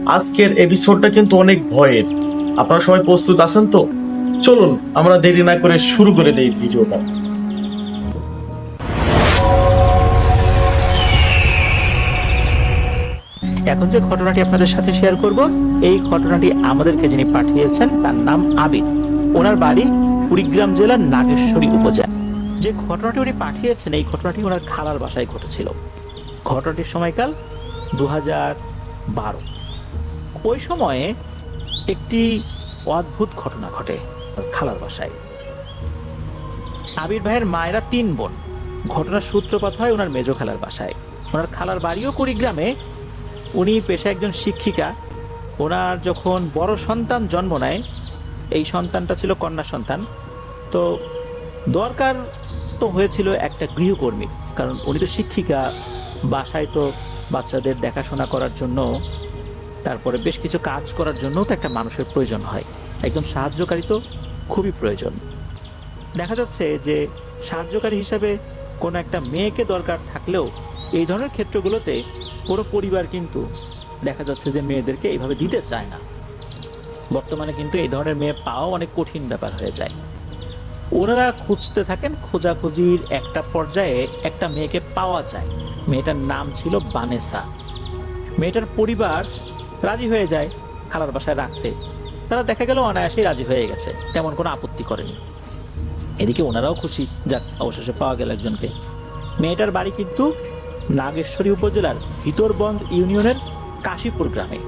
আজকের এপিসোডটা কিন্তু অনেক ভয়ের। আপনারা সবাই প্রস্তুত আছেন তো? চলুন আমরা দেরি না করে শুরু করে দেই ভিডিওটা। এখন যে ঘটনাটি আপনাদের সাথে শেয়ার করব, এই ঘটনাটি আমাদেরকে যিনি পাঠিয়েছেন তার নাম আবির। ওনার বাড়ি কুড়িগ্রাম জেলার নাগেশ্বরী উপজেলা। যে ঘটনাটি উনি পাঠিয়েছেন এই ঘটনাটি ওনার খালার বাসায় ঘটেছিল। ঘটনাটির সময়কাল 2012। ওই সময়ে একটি অদ্ভুত ঘটনা ঘটে খালার বাসায়। আবির ভাইয়ের মায়েরা 3 বোন। ঘটনার সূত্রপাত হয় ওনার মেজো খালার বাসায়। ওনার খালার বাড়িও কুড়িগ্রামে। উনি পেশায় একজন শিক্ষিকা। ওনার যখন বড় সন্তান জন্ম নেয়, এই সন্তানটা ছিল কন্যা সন্তান, তো দরকার তো হয়েছিল একটা গৃহকর্মী, কারণ উনি তো শিক্ষিকা। বাসায় তো বাচ্চাদের দেখাশোনা করার জন্য, তারপরে বেশ কিছু কাজ করার জন্য তো একটা মানুষের প্রয়োজন হয়। একজন সাহায্যকারী তো খুবই প্রয়োজন। দেখা যাচ্ছে যে সাহায্যকারী হিসাবে কোনো একটা মেয়েকে দরকার থাকলেও এই ধরনের ক্ষেত্রগুলোতে পুরো পরিবার কিন্তু দেখা যাচ্ছে যে মেয়েদেরকে এইভাবে দিতে চায় না। বর্তমানে কিন্তু এই ধরনের মেয়ে পাওয়া অনেক কঠিন ব্যাপার হয়ে যায়। ওনারা খুঁজতে থাকেন, খোঁজাখুঁজির একটা পর্যায়ে একটা মেয়েকে পাওয়া যায়। মেয়েটার নাম ছিল বানেসা। মেয়েটার পরিবার রাজি হয়ে যায় খালার বাসায় রাখতে। তারা দেখা গেল অনায়াসেই রাজি হয়ে গেছে, তেমন কোনো আপত্তি করেনি। এদিকে ওনারাও খুশি, যাক অবশেষে পাওয়া গেল একজনকে। মেয়েটার বাড়ি কিন্তু নাগেশ্বরী উপজেলার ভিতরবন্দ ইউনিয়নের কাশীপুর গ্রামে।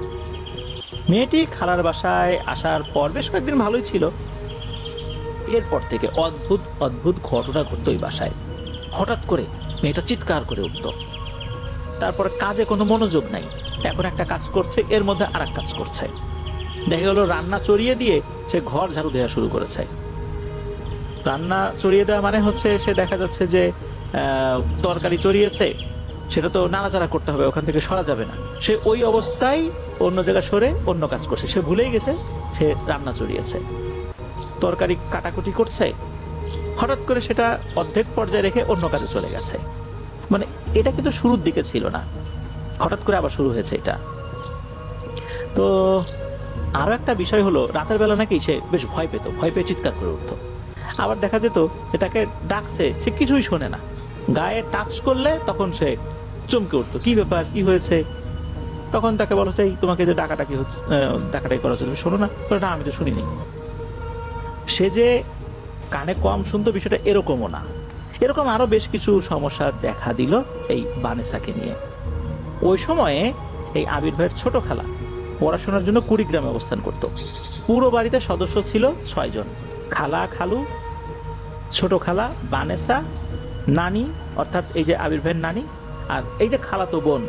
মেয়েটি খালার বাসায় আসার পর বেশ কয়েকদিন ভালোই ছিল। এরপর থেকে অদ্ভুত অদ্ভুত ঘটনা ঘটতো ওই বাসায়। হঠাৎ করে মেয়েটা চিৎকার করে উঠত। তারপরে কাজে কোনো মনোযোগ নাই। এখন একটা কাজ করছে, এর মধ্যে আর এক কাজ করছে। দেখা গেল রান্না চড়িয়ে দিয়ে সে ঘর ঝাড়ু দেওয়া শুরু করেছে। রান্না চড়িয়ে দেওয়া মানে হচ্ছে সে দেখা যাচ্ছে যে তরকারি চড়িয়েছে, সেটা তো নাড়াচাড়া করতে হবে, ওখান থেকে সরা যাবে না। সে ওই অবস্থায় অন্য জায়গায় সরে অন্য কাজ করছে। সে ভুলেই গেছে সে রান্না চড়িয়েছে। তরকারি কাটাকুটি করছে, হঠাৎ করে সেটা অর্ধেক পর্যায়ে রেখে অন্য কাজে চলে গেছে। মানে এটা কিন্তু শুরুর দিকে ছিল না, হঠাৎ করে আবার শুরু হয়েছে এটা। তো আরো একটা বিষয় হলো, রাতের বেলা নাকি সে বেশ ভয় পেত, ভয় পেয়ে চিৎকার করে উঠতো। আবার দেখা যেত যে তাকে ডাকছে, সে কিছুই শোনে না। গায়ে টাচ করলে তখন সে চমকে উঠতো, কি ব্যাপার, কি হয়েছে। তখন তাকে বলা চাই, তোমাকে যে ডাকাটাকি হচ্ছে, ডাকাটাকি করা হচ্ছে, শোনো না? না, আমি তো শুনিনি। সে যে কানে কম শুনতো বিষয়টা এরকমও না। এরকম আরো বেশ কিছু সমস্যা দেখা দিল এই বানেসাকে নিয়ে। ওই সময়ে এই আবির ভাইয়ের ছোট খালা পড়াশোনার জন্য কুড়িগ্রামে অবস্থান করত। পুরো বাড়িতে সদস্য ছিল 6 জন। খালা, খালু, ছোট খালা, বানেসা, নানি অর্থাৎ এই যে আবির ভাইয়ের নানি, আর এই যে খালাতো বোন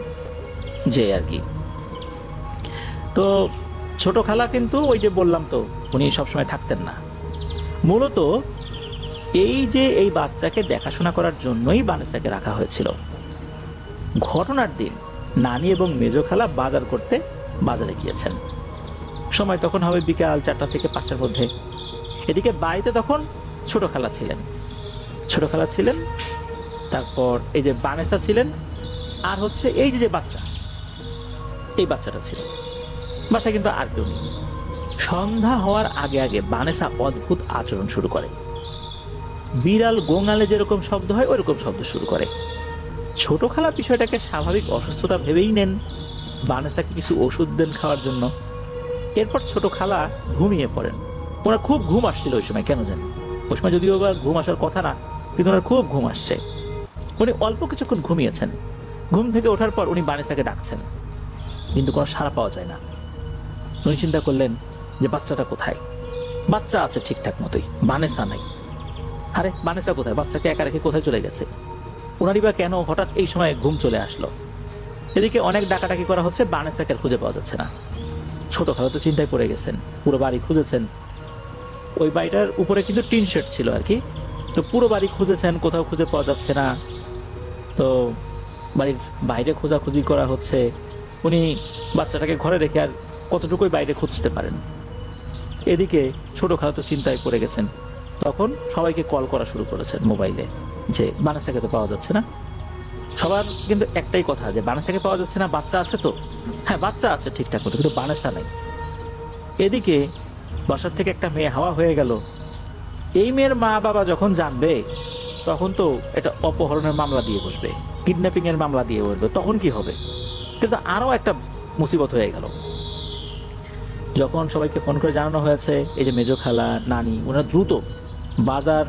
যে আর কি। তো ছোট খালা কিন্তু ওই যে বললাম তো, উনি সবসময় থাকতেন না। মূলত এই যে এই বাচ্চাকে দেখাশোনা করার জন্যই বানেসাকে রাখা হয়েছিল। ঘটনার দিন নানি এবং মেজো খালা বাজার করতে বাজারে গিয়েছেন। সময় তখন হবে বিকাল 4টা থেকে 5টার মধ্যে। এদিকে বাড়িতে তখন ছোট খালা ছিলেন, ছোট খালা ছিলেন, তারপর এই যে বানেসা ছিলেন, আর হচ্ছে এই যে বাচ্চা, এই বাচ্চাটা ছিল। বাসায় কিন্তু আর কেউ নেই। সন্ধ্যা হওয়ার আগে আগে বানেসা অদ্ভুত আচরণ শুরু করে। বিড়াল গোঙালে যেরকম শব্দ হয় ওইরকম শব্দ শুরু করে। ছোট খালা বিষয়টাকে স্বাভাবিক অসুস্থতা ভেবেই নেন, বানেসাকে কিছু ওষুধ দেন খাওয়ার জন্য। এরপর ছোট খালা ঘুমিয়ে পড়েন। ওনার খুব ঘুম আসছিল ওই সময়, কেন জানেন? ওই সময় যদিও বা ঘুম আসার কথা না, কিন্তু ওনার খুব ঘুম আসছে। উনি অল্প কিছুক্ষণ ঘুমিয়েছেন। ঘুম থেকে ওঠার পর উনি বানেসাকে ডাকছেন, কিন্তু কোনো সাড়া পাওয়া যায় না। উনি চিন্তা করলেন যে বাচ্চাটা কোথায়? বাচ্চা আছে ঠিকঠাক মতোই, বানেসা নাই। আরে বানেসা কোথায়? বাচ্চাকে একা রেখে কোথায় চলে গেছে? ওনারই বা কেন হঠাৎ এই সময় ঘুম চলে আসলো? এদিকে অনেক ডাকাডাকি করা হচ্ছে, বানেসাকে আর খুঁজে পাওয়া যাচ্ছে না। ছোট খালা তো চিন্তায় পড়ে গেছেন, পুরো বাড়ি খুঁজেছেন। ওই বাড়িটার উপরে কিন্তু টিন শেড ছিল আর কি। তো পুরো বাড়ি খুঁজেছেন, কোথাও খুঁজে পাওয়া যাচ্ছে না। তো বাড়ির বাইরে খোঁজাখুঁজি করা হচ্ছে। উনি বাচ্চাটাকে ঘরে রেখে আর কতটুকুই বাইরে খুঁজতে পারেন। এদিকে ছোট খালা তো চিন্তায় পড়ে গেছেন। তখন সবাইকে কল করা শুরু করেছেন মোবাইলে, যে বানেসাকে তো পাওয়া যাচ্ছে না। সবার কিন্তু একটাই কথা যে বানেসাকে পাওয়া যাচ্ছে না, বাচ্চা আছে তো? হ্যাঁ, বাচ্চা আছে ঠিকঠাক মতো, কিন্তু বানেসা নাই। এদিকে বাসার থেকে একটা মেয়ে হাওয়া হয়ে গেল। এই মেয়ের মা বাবা যখন জানবে, তখন তো এটা অপহরণের মামলা দিয়ে বসবে, কিডন্যাপিং এর মামলা দিয়ে বসবে, তখন কি হবে? কিন্তু আরো একটা মুসিবত হয়ে গেল। যখন সবাইকে ফোন করে জানানো হয়েছে এই যে মেজো খালা, নানি, ওনারা দ্রুত বাজার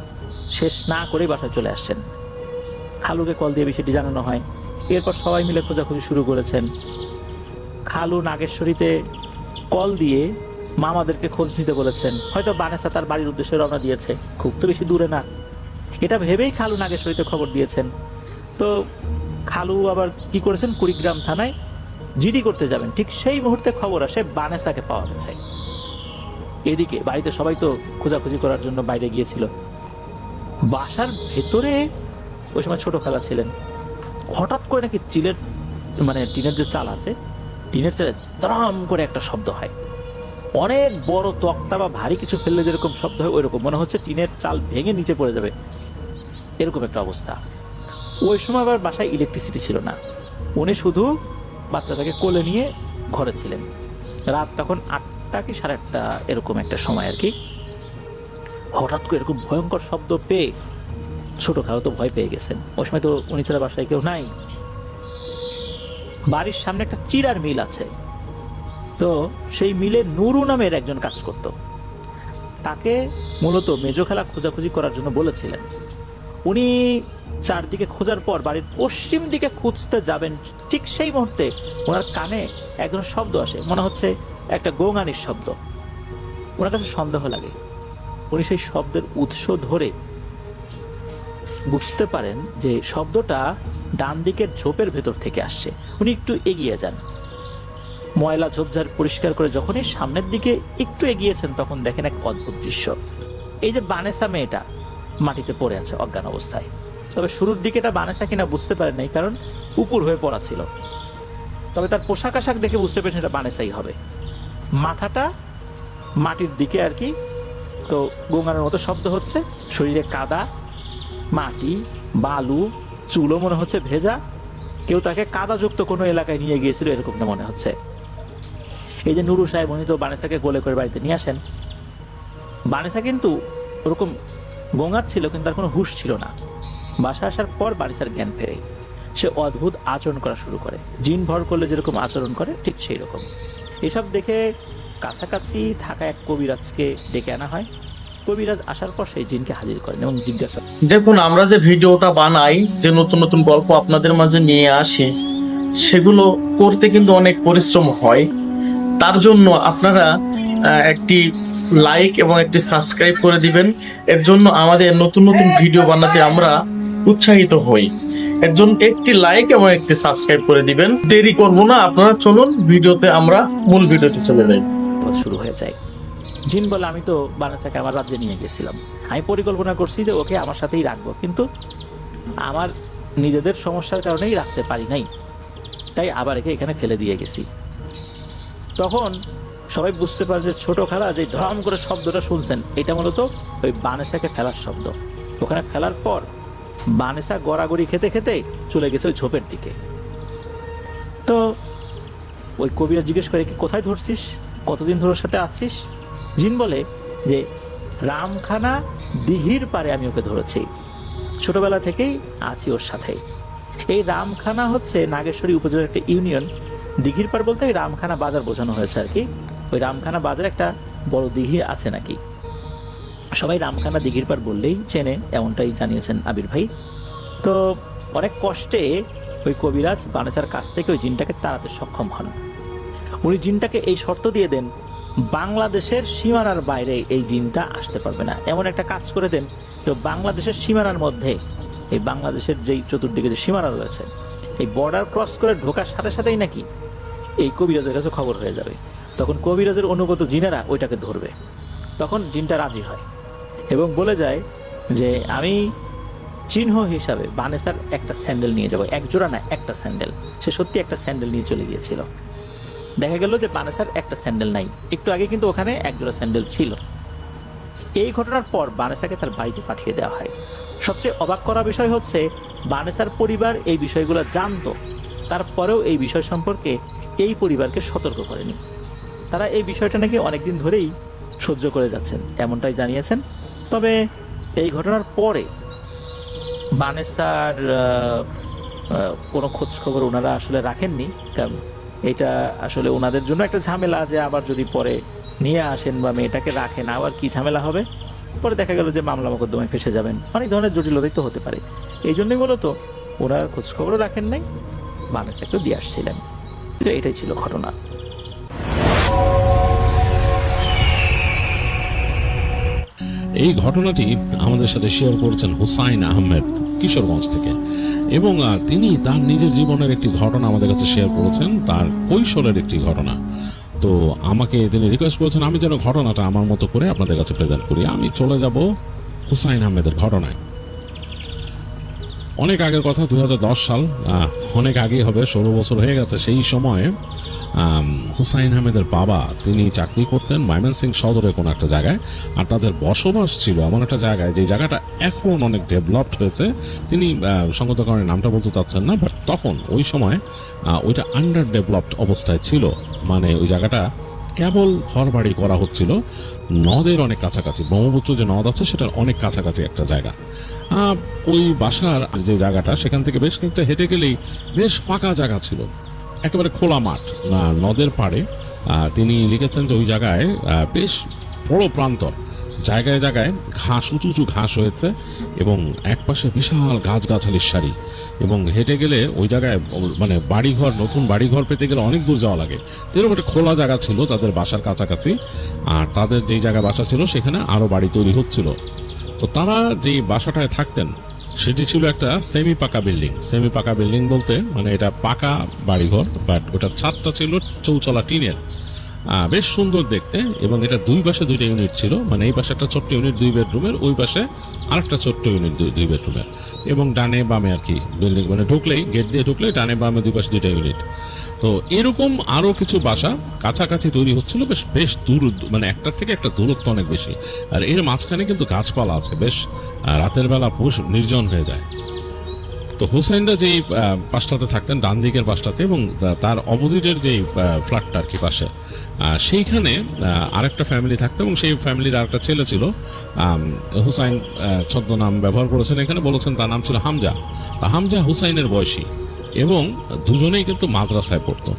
শেষ না করেই বাসায় চলে আসছেন। খালুকে কল দিয়ে বিষয়টি জানানো হয়। এরপর সবাই মিলে খোঁজাখুঁজি শুরু করেছেন। খালু নাগেশ্বরীতে কল দিয়ে মামাদেরকে খোঁজ নিতে বলেছেন, হয়তো বানেসা তার বাড়ির উদ্দেশ্যে রওনা দিয়েছে, খুব তো বেশি দূরে না। এটা ভেবেই খালু নাগেশ্বরীতে খবর দিয়েছেন। তো খালু আবার কি করেছেন, কুড়িগ্রাম থানায় জিডি করতে যাবেন, ঠিক সেই মুহূর্তে খবর আসে বানেসাকে পাওয়া গেছে। এদিকে বাড়িতে সবাই তো খোঁজাখুঁজি করার জন্য বাইরে গিয়েছিল। বাসার ভেতরে ওই সময় ছোট খালা ছিলেন। হঠাৎ করে নাকি টিনের যে চাল আছে, টিনের চালে দরাম করে একটা শব্দ হয়। অনেক বড় তক্তা বা ভারী কিছু ফেললে যেরকম শব্দ হয়, ওইরকম মনে হচ্ছে টিনের চাল ভেঙে নিচে পড়ে যাবে, এরকম একটা অবস্থা। ওই সময় আবার বাসায় ইলেকট্রিসিটি ছিল না। উনি শুধু বাচ্চাটাকে কোলে নিয়ে ঘরে ছিলেন। রাত তখন 8টা কি 8:30 এরকম একটা সময় আর কি। হঠাৎ করে এরকম ভয়ঙ্কর শব্দ পেয়ে ছোট খালা তো ভয় পেয়ে গেছেন। ওই সময় তো উনি ছাড়া বাসায় কেউ নাই। বাড়ির সামনে একটা চিড়ার মিল আছে, তো সেই মিলে নুরু নামের একজন কাজ করত। তাকে মূলত মেজো খালা খোঁজাখুঁজি করার জন্য বলেছিলেন। উনি চারদিকে খোঁজার পর বাড়ির পশ্চিম দিকে খুঁজতে যাবেন, ঠিক সেই মুহূর্তে ওনার কানে এক ধরনের শব্দ আসে, মনে হচ্ছে একটা গোঙানির শব্দ। ওনার কাছে সন্দেহ লাগে। উনি সেই শব্দের উৎস ধরে বুঝতে পারেন যে শব্দটা ডান দিকের ঝোপের ভেতর থেকে আসছে। উনি একটু এগিয়ে যান, ময়লা ঝোপঝাড় পরিষ্কার করে যখনই সামনের দিকে একটু এগিয়েছেন, তখন দেখেন এক অদ্ভুত দৃশ্য। এই যে বানেসা মেয়েটা মাটিতে পড়ে আছে অজ্ঞান অবস্থায়। তবে শুরুর দিকে এটা বানেসা কিনা বুঝতে পারেন নাই, কারণ উপর হয়ে পড়া ছিল। তবে তার পোশাক আশাক দেখে বুঝতে পেরেছেন এটা বানেসাই হবে। মাথাটা মাটির দিকে আর কি, তো গোঙানোর মতো শব্দ হচ্ছে। শরীরে কাদা, মাটি, বালু, চুলও মনে হচ্ছে ভেজা। কেউ তাকে কাদাযুক্ত কোনো এলাকায় নিয়ে গিয়েছিল এরকমটা মনে হচ্ছে। এই যে নুরু সাহেব, উনি তো বানেসাকে কোলে করে বাড়িতে নিয়ে আসেন। বানেসা কিন্তু ওরকম গোঙাচ্ছিল, কিন্তু তার কোনো হুঁশ ছিল না। বাসা আসার পর বানেসার জ্ঞান ফেরে। সে অদ্ভুত আচরণ করা শুরু করে, জিন ভর করলে যেরকম আচরণ করে ঠিক সেই রকম। এসব দেখে কাছাকাছি থাকা এক কবিরাজকে ডেকে আনা হয়। কবিরাজ আসার পর সেই জিনকে হাজির করেন এবং জিজ্ঞাসা। দেখুন, আমরা যে ভিডিওটা বানাই, যে নতুন নতুন গল্প আপনাদের মাঝে নিয়ে আসি, সেগুলো করতে কিন্তু অনেক পরিশ্রম হয়। তার জন্য আপনারা একটি লাইক এবং একটি সাবস্ক্রাইব করে দিবেন। এর জন্য আমাদের নতুন নতুন ভিডিও বানাতে আমরা উৎসাহিত হই। এর জন্য একটি লাইক এবং একটি সাবস্ক্রাইব করে দিবেন। দেরি করব না, আপনারা চলুন ভিডিওতে, আমরা মূল ভিডিওতে চলে যাই। শুরু হয়ে যায়। জিন বলে, আমি তো বানেসাকে আমার রাজ্যে নিয়ে গেছিলাম, আমি পরিকল্পনা করছি যে ওকে আমার সাথেই রাখবো, কিন্তু আমার নিজেদের সমস্যার কারণেই রাখতে পারি নাই, তাই আবার একে এখানে ফেলে দিয়ে গেছি। তখন সবাই বুঝতে পারে যে ছোট খালা যে ধরাম করে শব্দটা শুনছেন, এটা মূলত ওই বানেসাকে ফেলার শব্দ। ওখানে ফেলার পর বানেসা গড়াগড়ি খেতে খেতে চলে গেছে ওই ঝোপের দিকে। তো ওই কবিরা জিজ্ঞেস করে, কি কোথায় ধরছিস, কতদিন ধরে ওর সাথে আছিস? জিন বলে যে রামখানা দিঘির পারে আমি ওকে ধরেছি, ছোটবেলা থেকেই আছি ওর সাথে। এই রামখানা হচ্ছে নাগেশ্বরী উপজেলার একটা ইউনিয়ন। দিঘির পার বলতে রামখানা বাজার বোঝানো হয়েছে আর কি। ওই রামখানা বাজারে একটা বড় দিঘি আছে নাকি। সবাই রামখানা দিঘির পার বললেই চেনে, এমনটাই জানিয়েছেন আবির ভাই। তো অনেক কষ্টে ওই কবিরাজ বানেসার কাছ থেকে ওই জিনটাকে তাড়াতে সক্ষম হন। উনি জিনটাকে এই শর্ত দিয়ে দেন, বাংলাদেশের সীমানার বাইরে এই জিনটা আসতে পারবে না। এমন একটা কাজ করে দেন তো বাংলাদেশের সীমানার মধ্যে, এই বাংলাদেশের যেই চতুর্দিকে যে সীমানা রয়েছে, এই বর্ডার ক্রস করে ঢোকার সাথে সাথেই নাকি এই কবিরাজের কাছে খবর হয়ে যাবে। তখন কবিরাজের অনুগত জিনেরা ওইটাকে ধরবে। তখন জিনটা রাজি হয় এবং বলে যায় যে আমি চিহ্ন হিসাবে বানেসার একটা স্যান্ডেল নিয়ে যাবো। এক জোড়া না, একটা স্যান্ডেল। সে সত্যি একটা স্যান্ডেল নিয়ে চলে গিয়েছিল। দেখা গেল যে বানেসার একটা স্যান্ডেল নাই, একটু আগে কিন্তু ওখানে এক জোড়া স্যান্ডেল ছিল। এই ঘটনার পর বানেসাকে তার বাড়িতে পাঠিয়ে দেওয়া হয়। সবচেয়ে অবাক করা বিষয় হচ্ছে বানেসার পরিবার এই বিষয়গুলো জানতো, তারপরেও এই বিষয় সম্পর্কে এই পরিবারকে সতর্ক করেনি। তারা এই বিষয়টা নাকি অনেকদিন ধরেই সহ্য করে যাচ্ছেন, এমনটাই জানিয়েছেন। তবে এই ঘটনার পরে বানেসার কোনো খোঁজ খবর ওনারা আসলে রাখেননি, কারণ এটা আসলে ওনাদের জন্য একটা ঝামেলা, যে আবার যদি পরে নিয়ে আসেন বা মেয়েটাকে রাখেন আবার কি ঝামেলা হবে, পরে দেখা গেল যে মামলা মোকদ্দমায় ফেসে যাবেন, অনেক ধরনের জটিলতাই তো হতে পারে। এই জন্যই মূলত ওনারা খোঁজ খবরও রাখেন নাই, বানেসাকেও দিয়ে আসছিলেন। তো এটাই ছিল ঘটনা। এই ঘটনাটি আমাদের সাথে শেয়ার করেছেন হুসাইন আহমেদ কিশোরগঞ্জ থেকে, এবং তিনি তার নিজের জীবনের একটি ঘটনা আমাদের কাছে শেয়ার করেছেন, তার কৈশোরের একটি ঘটনা। তো আমাকে তিনি রিকোয়েস্ট করেছেন আমি যেন ঘটনাটা আমার মতো করে আপনাদের কাছে প্রেজেন্ট করি। আমি চলে যাব হুসাইন আহমেদের ঘটনায়। অনেক আগের কথা, 2010 সাল, অনেক আগে হবে, 16 বছর হয়ে গেছে। সেই সময়ে হুসাইন আহমেদের বাবা তিনি চাকরি করতেন ময়মনসিংহ সদরে কোনো একটা জায়গায়, আর তাদের বসবাস ছিল এমন একটা জায়গায় যে জায়গাটা এখন অনেক ডেভেলপড হয়েছে। তিনি সঙ্গত কারণে নামটা বলতে চাচ্ছেন না, বাট তখন ওই সময় ওইটা আন্ডার ডেভেলপড অবস্থায় ছিল। মানে ওই জায়গাটা কেবল ঘরবাড়ি করা হচ্ছিল, নদের অনেক কাছাকাছি, ব্রহ্মপুত্র যে নদ আছে সেটার অনেক কাছাকাছি একটা জায়গা। ওই বাসার যে জায়গাটা সেখান থেকে বেশ খানিকটা হেঁটে গেলেই বেশ ফাঁকা জায়গা ছিল, একেবারে খোলা মাঠ নদের পাড়ে। তিনি লিখেছেন যে ওই জায়গায় বেশ বড় প্রান্তর, জায়গায় জায়গায় ঘাস, উঁচু উঁচু ঘাস হয়েছে, এবং একপাশে বিশাল গাছগাছালির সারি, এবং হেঁটে গেলে ওই জায়গায় মানে বাড়িঘর, নতুন বাড়িঘর পেতে গেলে অনেক দূর যাওয়া লাগে। এরকম একটা খোলা জায়গা ছিল তাদের বাসার কাছাকাছি, আর তাদের যেই জায়গায় বাসা ছিল সেখানে আরও বাড়ি তৈরি হচ্ছিল। তো তারা যেই বাসাটায় থাকতেন সেটি ছিল একটা সেমি পাকা বিল্ডিং। সেমি পাকা বিল্ডিং বলতে মানে এটা পাকা বাড়িঘর, বাট ওটার ছাদটা ছিল চৌচলা টিনের, বেশ সুন্দর দেখতে। এবং এটা দুই পাশে দুইটা ইউনিট ছিল, মানে এই পাশে একটা ছোট্ট ইউনিট 2 বেডরুমের, ওই পাশে আরেকটা ছোট্ট ইউনিট 2 বেডরুমের, এবং ডানে বামে আর কি বিল্ডিং, মানে ঢুকলেই গেট দিয়ে ঢুকলেই ডানে বামে দুই পাশে 2টা ইউনিট। তো এরকম আরো কিছু বাসা কাছাকাছি তৈরি হচ্ছিল, বেশ বেশ দূর, মানে একটার থেকে একটা দূরত্ব অনেক বেশি। আর এর মাঝখানে কিন্তু গাছপালা আছে, বেশ রাতের বেলা বেশ নির্জন হয়ে যায়। তো হুসাইনরা যেই পাশটাতে থাকতেন ডান দিকের পাশটাতে, এবং তার অপোজিটের যেই ফ্ল্যাটটা আর কি পাশে, সেইখানে আরেকটা ফ্যামিলি থাকতো, এবং সেই ফ্যামিলির আরেকটা ছেলে ছিল। হুসাইন ছদ্মনাম ব্যবহার করেছেন এখানে, বলেছেন তার নাম ছিল হামজা। হামজা হুসাইনের বয়সী, এবং দুজনেই কিন্তু মাদ্রাসায় পড়তো।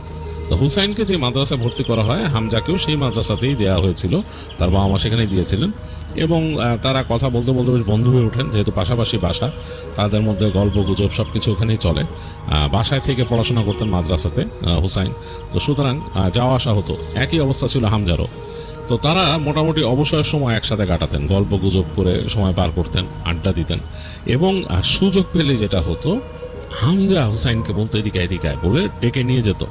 তো হুসাইনকে যে মাদ্রাসায় ভর্তি করা হয়, হামজাকেও সেই মাদ্রাসাতেই দেওয়া হয়েছিল, তার বাবা মা সেখানেই দিয়েছিলেন। এবং তারা কথা বলতে বলতে বেশ বন্ধু হয়ে ওঠেন, যেহেতু পাশাপাশি বাসা, তাদের মধ্যে গল্প গুজব সব কিছু ওখানেই চলে। বাসায় থেকে পড়াশোনা করতেন মাদ্রাসাতে হুসাইন, তো সুতরাং যাওয়া আসা হতো। একই অবস্থা ছিল হামজারও। তো তারা মোটামুটি অবসরের সময় একসাথে কাটাতেন, গল্প গুজব করে সময় পার করতেন, আড্ডা দিতেন। এবং সুযোগ পেলে যেটা হতো, হামজা হুসাইনকে বলতে এদিকে এদিকে বলে ডেকে নিয়ে যেত।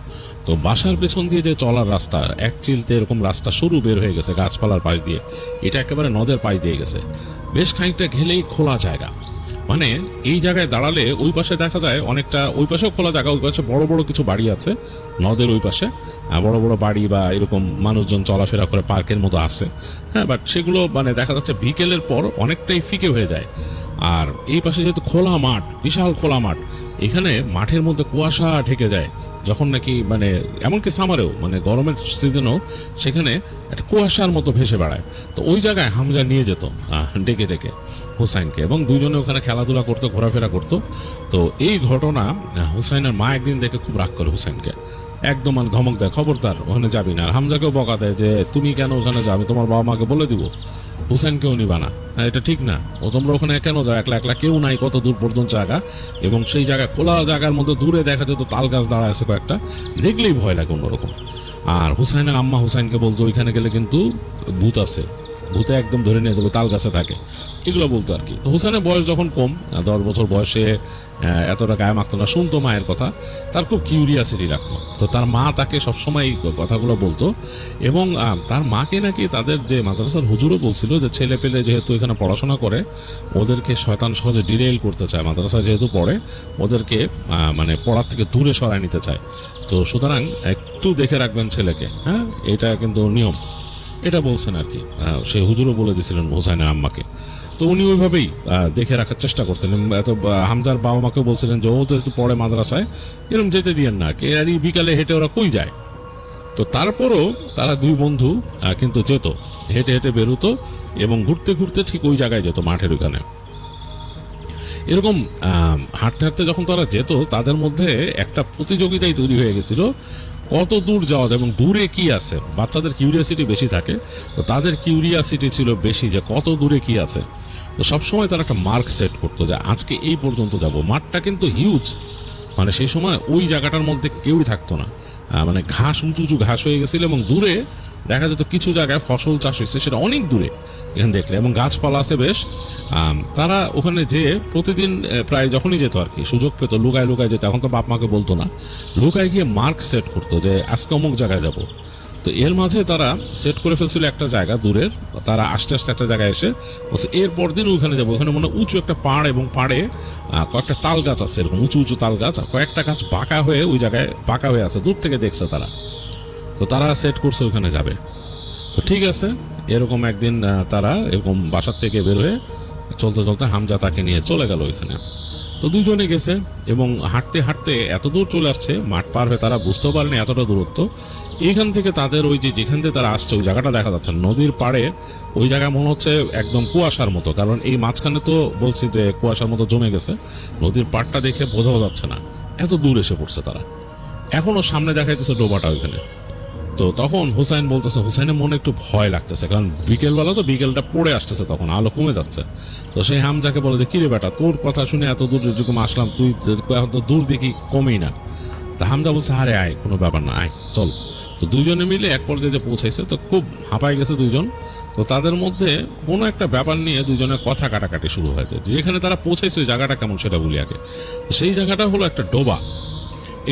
তো বাসার পেছন দিয়ে যে চলার রাস্তা, এক চিলতে এরকম রাস্তা সরু বের হয়ে গেছে গাছপালার পাশ দিয়ে, এটা একেবারে নদের পাশ দিয়ে গেছে। বেশ খানিকটা ঘেলেই খোলা জায়গা, মানে এই জায়গায় দাঁড়ালে ওই পাশে দেখা যায় অনেকটা, ওই পাশেও খোলা জায়গা, ওই পাশে বড় বড় কিছু বাড়ি আছে নদের ওই পাশে, বড় বড় বাড়ি, বা এরকম মানুষজন চলাফেরা করে পার্কের মতো আসে। হ্যাঁ, বাট সেগুলো মানে দেখা যাচ্ছে বিকেলের পর অনেকটাই ফিকে হয়ে যায়। আর এই পাশে যেহেতু খোলা মাঠ, বিশাল খোলা মাঠ, এখানে মাঠের মধ্যে কুয়াশা ঢেকে যায় যখন নাকি, মানে এমনকি সামারেও, মানে গরমের সিজনেও সেখানে একটা কুয়াশার মতো ভেসে বেড়ায়। তো ওই জায়গায় হামজা নিয়ে যেত ডেকে ডেকে হুসাইনকে, এবং দুজনে ওখানে খেলাধুলা করতো, ঘোরাফেরা করতো। তো এই ঘটনা হুসাইনের মা একদিন দেখে খুব রাগ করে হুসাইনকে, একদম মানে ধমক দেয়, খবরদার ওখানে যাবি না। আর হামজাকেও বকা দেয় যে তুমি কেন ওখানে যাবে, তোমার বাবা মাকে বলে দিব। হুসাইনকেও নিবা না, এটা ঠিক না, ও তোমরা ওখানে কেন যাও, একলা একলা, কেউ নাই, কত দূর পর্যন্ত জায়গা, এবং সেই জায়গায় খোলা জায়গার মধ্যে দূরে দেখা যেত তাল গাছ দাঁড়ায় আছে কয়েকটা, দেখলেই ভয় লাগে অন্যরকম। আর হুসাইনের আম্মা হুসাইনকে বলতো ওইখানে গেলে কিন্তু ভূত আছে, ভূতে একদম ধরে নিয়ে যাবো, তাল গাছে থাকে, এগুলো বলতো আর কি। তো হুসাইনের বয়স যখন কম, 10 বছর বয়সে, এতটা গায়ে মাখতো না, শুনতো মায়ের কথা, তার খুব কিউরিয়াসিটি রাখতো। তো তার মা তাকে সবসময় এই কথাগুলো বলতো, এবং তার মাকে নাকি তাদের যে মাদ্রাসার হুজুরও বলছিল যে ছেলে পেলে যেহেতু এখানে পড়াশোনা করে, ওদেরকে শয়তান সহজে ডিরেল করতে চায়, মাদ্রাসা যেহেতু পড়ে ওদেরকে মানে পড়ার থেকে দূরে সরায় নিতে চায়। তো সুতরাং একটু দেখে রাখবেন ছেলেকে, হ্যাঁ, এটা কিন্তু নিয়ম, এটা বলছেন আর কি। সেই হুজুরও বলে দিয়েছিলেন হুসাইনের আম্মাকে। তো উনি ওইভাবেই দেখে রাখার চেষ্টা করতেন। এত হামজার বাবা মাকে বলছিলেন যে ও যেহেতু পড়ে মাদ্রাসায়, এরকম যেতে দিয়েন না, কে আর এই বিকালে হেঁটে ওরা কই যায়। তো তারপরও তারা দুই বন্ধু কিন্তু যেত, হেঁটে হেঁটে বেরোতো এবং ঘুরতে ঘুরতে ঠিক ওই জায়গায় যেত, মাঠের ওখানে। এরকম হাঁটতে হাঁটতে যখন তারা যেত, তাদের মধ্যে একটা প্রতিযোগিতাই তৈরি হয়ে গেছিল কত দূর যাওয়া যায় এবং দূরে কি আছে। বাচ্চাদের কিউরিয়াসিটি বেশি থাকে, তো তাদের কিউরিয়াসিটি ছিল বেশি যে কত দূরে কি আছে। তো সবসময় তারা একটা মার্ক সেট করতো যে আজকে এই পর্যন্ত যাব। মাঠটা কিন্তু হিউজ, মানে সেই সময় ওই জায়গাটার মধ্যে কেউই থাকতো না, মানে ঘাস, উঁচু উঁচু ঘাস হয়ে গেছিল এবং দূরে দেখা যেত কিছু জায়গায় ফসল চাষ হয়েছে, সেটা অনেক দূরে এখানে দেখলে, এবং গাছপালা আছে বেশ। তারা ওখানে যে প্রতিদিন প্রায় যখনই যেত আর কি, সুযোগ পেত, লুকায় লুকায় যেত। এখন তো বাপ মাকে বলতো না, লুকায় গিয়ে মার্ক সেট করতো যে আজকে অমুক জায়গায় যাব। তো এর মাঝে তারা সেট করে ফেলছিল একটা জায়গা দূরের। তারা আস্তে আস্তে একটা জায়গায় এসে বলছে এর পর দিন ওখানে যাবো। ওখানে মনে উঁচু একটা পাহাড় এবং পাহাড়ে কয়েকটা তাল গাছ আছে, এরকম উঁচু উঁচু তাল গাছ, আর কয়েকটা গাছ বাঁকা হয়ে ওই জায়গায় বাঁকা হয়ে আছে, দূর থেকে দেখছে তারা। তো তারা সেট করছে ওখানে যাবে। তো ঠিক আছে, এরকম একদিন তারা এরকম বাসার থেকে বের হয়ে চলতে চলতে হামজা তাকে নিয়ে চলে গেল ওইখানে। তো দুজনে গেছে এবং হাঁটতে হাঁটতে এত দূর চলে আসছে, মাঠ পার হয়ে তারা বুঝতেও পারেনি এতটা দূরত্ব। এইখান থেকে তাদের ওই যে যেখান থেকে তারা আসছে ওই জায়গাটা দেখা যাচ্ছে নদীর পাড়ে। ওই জায়গায় মনে হচ্ছে একদম কুয়াশার মতো, কারণ এই মাঝখানে তো বলছি যে কুয়াশার মতো জমে গেছে। নদীর পাড়টা দেখে বোঝাও যাচ্ছে না, এত দূর এসে পড়ছে তারা। এখনো সামনে দেখা যাচ্ছে ডোবাটা ওইখানে। তো তখন হুসাইন বলতেছে, হুসাইনের মনে একটু ভয় লাগতেছে, কারণ বিকেলবেলা তো, বিকেলটা পড়ে আসতেছে, তখন আলো কমে যাচ্ছে। তো সেই হামজাকে বলে যে কিরে বেটা, তোর কথা শুনে এত দূর যেরকম আসলাম, তুই এত দূর দেখি কমেই না। তা হামজা বলছে আরে আয়, কোনো ব্যাপার না, আয় চল। তো দুইজনে মিলে এক পর্যায়ে যে পৌঁছাইছে, তো খুব হাঁপাই গেছে দুইজন। তো তাদের মধ্যে কোনো একটা ব্যাপার নিয়ে দুজনের কথা কাটাকাটি শুরু হয়েছে। যেখানে তারা পৌঁছাইছে ওই জায়গাটা কেমন সেটা বলি আগে। সেই জায়গাটা হলো একটা ডোবা,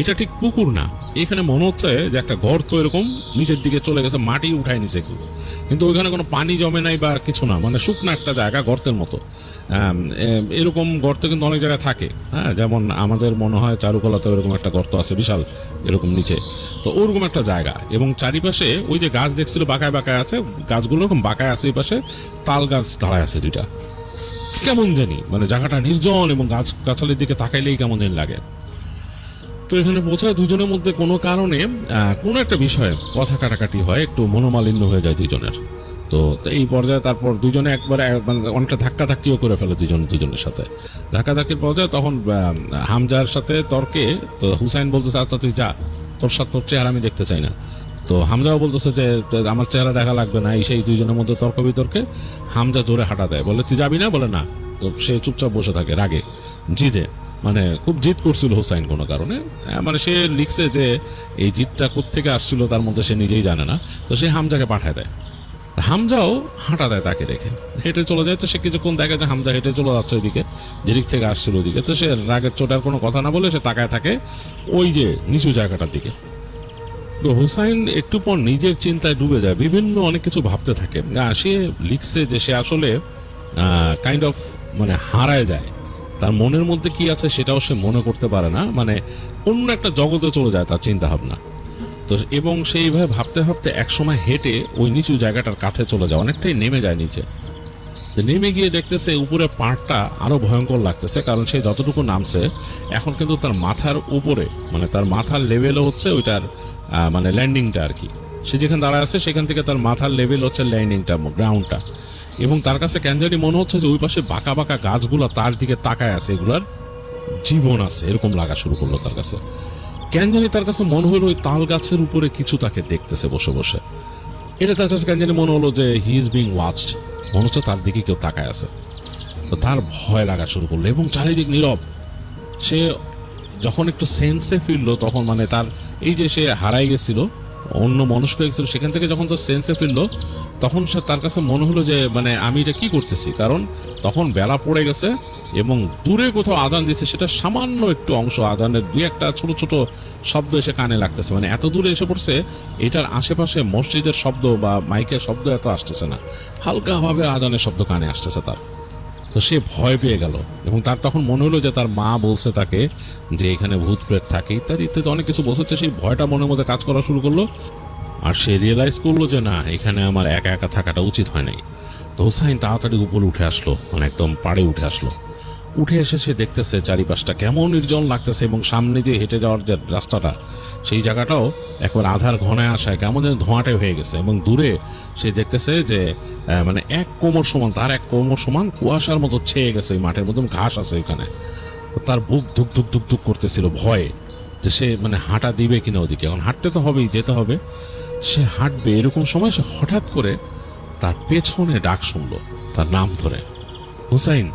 এটা ঠিক পুকুর না। এখানে মনে হচ্ছে যে একটা গর্ত এরকম নিচের দিকে চলে গেছে, মাটি উঠায় নিচে কেউ, কিন্তু ওইখানে কোনো পানি জমে নাই বা কিছু না, মানে শুকনো একটা জায়গা গর্তের মতো। এরকম গর্ত কিন্তু অনেক জায়গায় থাকে, হ্যাঁ, যেমন আমাদের মনে হয় চারুকলাতে এরকম একটা গর্ত আছে বিশাল এরকম নিচে। তো ওরকম একটা জায়গা, এবং চারিপাশে ওই যে গাছ দেখছিল বাঁকায় বাঁকায় আছে, গাছগুলো এরকম বাঁকায় আছে, এই পাশে তাল গাছ দাঁড়ায় আছে দুইটা। কেমন জানি মানে জায়গাটা নির্জন এবং গাছ গাছালির দিকে তাকাইলেই কেমন জানি লাগে। তো এখানে পৌঁছায় দুজনের মধ্যে কোনো কারণে কোনো একটা বিষয়ে কথা কাটাকাটি হয়, একটু মনোমালিন্য হয়ে যায় দুজনের। তো এই পর্যায়ে তারপর দুজনে একবারে মানে অনেকটা ধাক্কাধাক্কিও করে ফেলে দুজনের সাথে। ধাক্কাধাক্কির পর্যায়ে তখন হামজার সাথে তর্কে তো হুসাইন বলতেছে আচ্ছা তুই যা, তোর সাথে তোর চেহারা আমি দেখতে চাই না। তো হামজাও বলতেছে যে আমার চেহারা দেখা লাগবে না। এই সেই দুইজনের মধ্যে তর্ক বিতর্কে হামজা জোরে হাঁটা দেয়, বলে তুই যাবি না, বলে না। তো সে চুপচাপ বসে থাকে রাগে জিদে, মানে খুব জিদ করছিল হুসাইন কোনো কারণে। মানে সে লিখছে যে এই জিদটা কোত্থেকে আসছিল তার মধ্যে সে নিজেই জানে না। তো সে হামজাকে পাঠায় দেয়, হামজাও হাঁটা দেয় তাকে রেখে, হেঁটে চলে যায়। তো সে কিছুক্ষণ দেখে যে হামজা হেঁটে চলে যাচ্ছে ওইদিকে, যেদিক থেকে আসছিল ওইদিকে। তো সে রাগের চোটার কোনো কথা না বলে সে তাকায় থাকে ওই যে নিচু জায়গাটার দিকে। তো হুসাইন একটু পর নিজের চিন্তায় ডুবে যায়, বিভিন্ন অনেক কিছু ভাবতে থাকে। সে লিখছে যে সে আসলে কাইন্ড অফ মানে হারায় যায়, তার মনের মধ্যে কি আছে সেটাও সে মনে করতে পারে না, মানে অন্য একটা জগতে চলে যায় তার চিন্তা ভাবনা। তো এবং সেইভাবে ভাবতে ভাবতে একসময় হেঁটে ওই নিচু জায়গাটার কাছে চলে যায়, অনেকটাই নেমে যায় নিচে। নেমে গিয়ে দেখতেছে উপরে পাহাড়টা আরো ভয়ঙ্কর লাগতেছে, কারণ সে যতটুকু নামছে এখন কিন্তু তার মাথার উপরে, মানে তার মাথার লেভেলও হচ্ছে ওইটার মানে ল্যান্ডিংটা আর কি। সে যেখানে দাঁড়ায় আছে সেখান থেকে তার মাথার লেভেল হচ্ছে ল্যান্ডিংটা, গ্রাউন্ডটা। এবং তার কাছে কেন জানি মনে হচ্ছে যে ওই পাশে বাঁকা বাঁকা গাছগুলো তার দিকে তাকায় আছে, এগুলার জীবন আছে এরকম লাগা শুরু করলো তার কাছে। কেন জানি তার কাছে মনে হলো ওই তাল গাছের উপরে কিছু তাকে দেখতেছে বসে বসে। এটা তার কাছে কেন জানি মনে হলো যে হি ইজ বিং ওয়াচড, মনে হচ্ছে তার দিকে কেউ তাকায় আছে। তো তার ভয় লাগা শুরু করলো এবং চারিদিক নীরব। সে যখন একটু সেন্সে ফিরলো তখন, মানে তার এই যে সে হারাই গেছিল, অন্য মনস্ক হয়ে গেছিল, সেখান থেকে যখন তার সেন্সে ফিরলো তখন সে তার কাছে মনে হলো যে মানে আমি এটা কি করতেছি, কারণ তখন বেলা পড়ে গেছে এবং দূরে কোথাও আজান দিচ্ছে, সেটা সামান্য একটু অংশ আজানের দুই একটা ছোট ছোট শব্দ এসে কানে লাগতেছে, মানে এত দূরে এসে পড়ছে এটার আশেপাশে মসজিদের শব্দ বা মাইকের শব্দ এত আসতেছে না, হালকাভাবে আজানের শব্দ কানে আসতেছে তার। তো সে ভয় পেয়ে গেল এবং তার তখন মনে হলো যে তার মা বলছে তাকে যে এখানে ভূত প্রেত থাকে ইত্যাদি ইত্যাদি অনেক কিছু বলছে। সেই ভয়টা মনের মধ্যে কাজ করা শুরু করলো আর সে রিয়েলাইজ করলো যে না, এখানে আমার একা একা থাকাটা উচিত হয় নাই। তো হুসাইন তাড়াতাড়ি উপরে উঠে আসলো, মানে একদম পাড়ে উঠে আসলো। উঠে এসে সে দেখতেছে চারিপাশটা কেমন নির্জন লাগতেছে, এবং সামনে যে হেঁটে যাওয়ার যে রাস্তাটা সেই জায়গাটাও একবার আধার ঘনায় আসায় কেমন যেন ধোঁয়াটে হয়ে গেছে, এবং দূরে সে দেখতেছে যে মানে এক কোমর সমান, তার এক কোমর সমান কুয়াশার মতো ছেয়ে গেছে ওই মাঠের মধ্যে, ঘাস আছে ওইখানে। তো তার বুক ধুক ধুক ধুক ধুক করতেছিল ভয়ে, যে সে মানে হাঁটা দিবে কিনা ওদিকে, এখন হাঁটতে তো হবেই, যেতে হবে, সে হাঁটবে। এরকম সময় সে হঠাৎ করে তার পেছনে ডাক শুনলো, তার নাম ধরে, হুসাইন।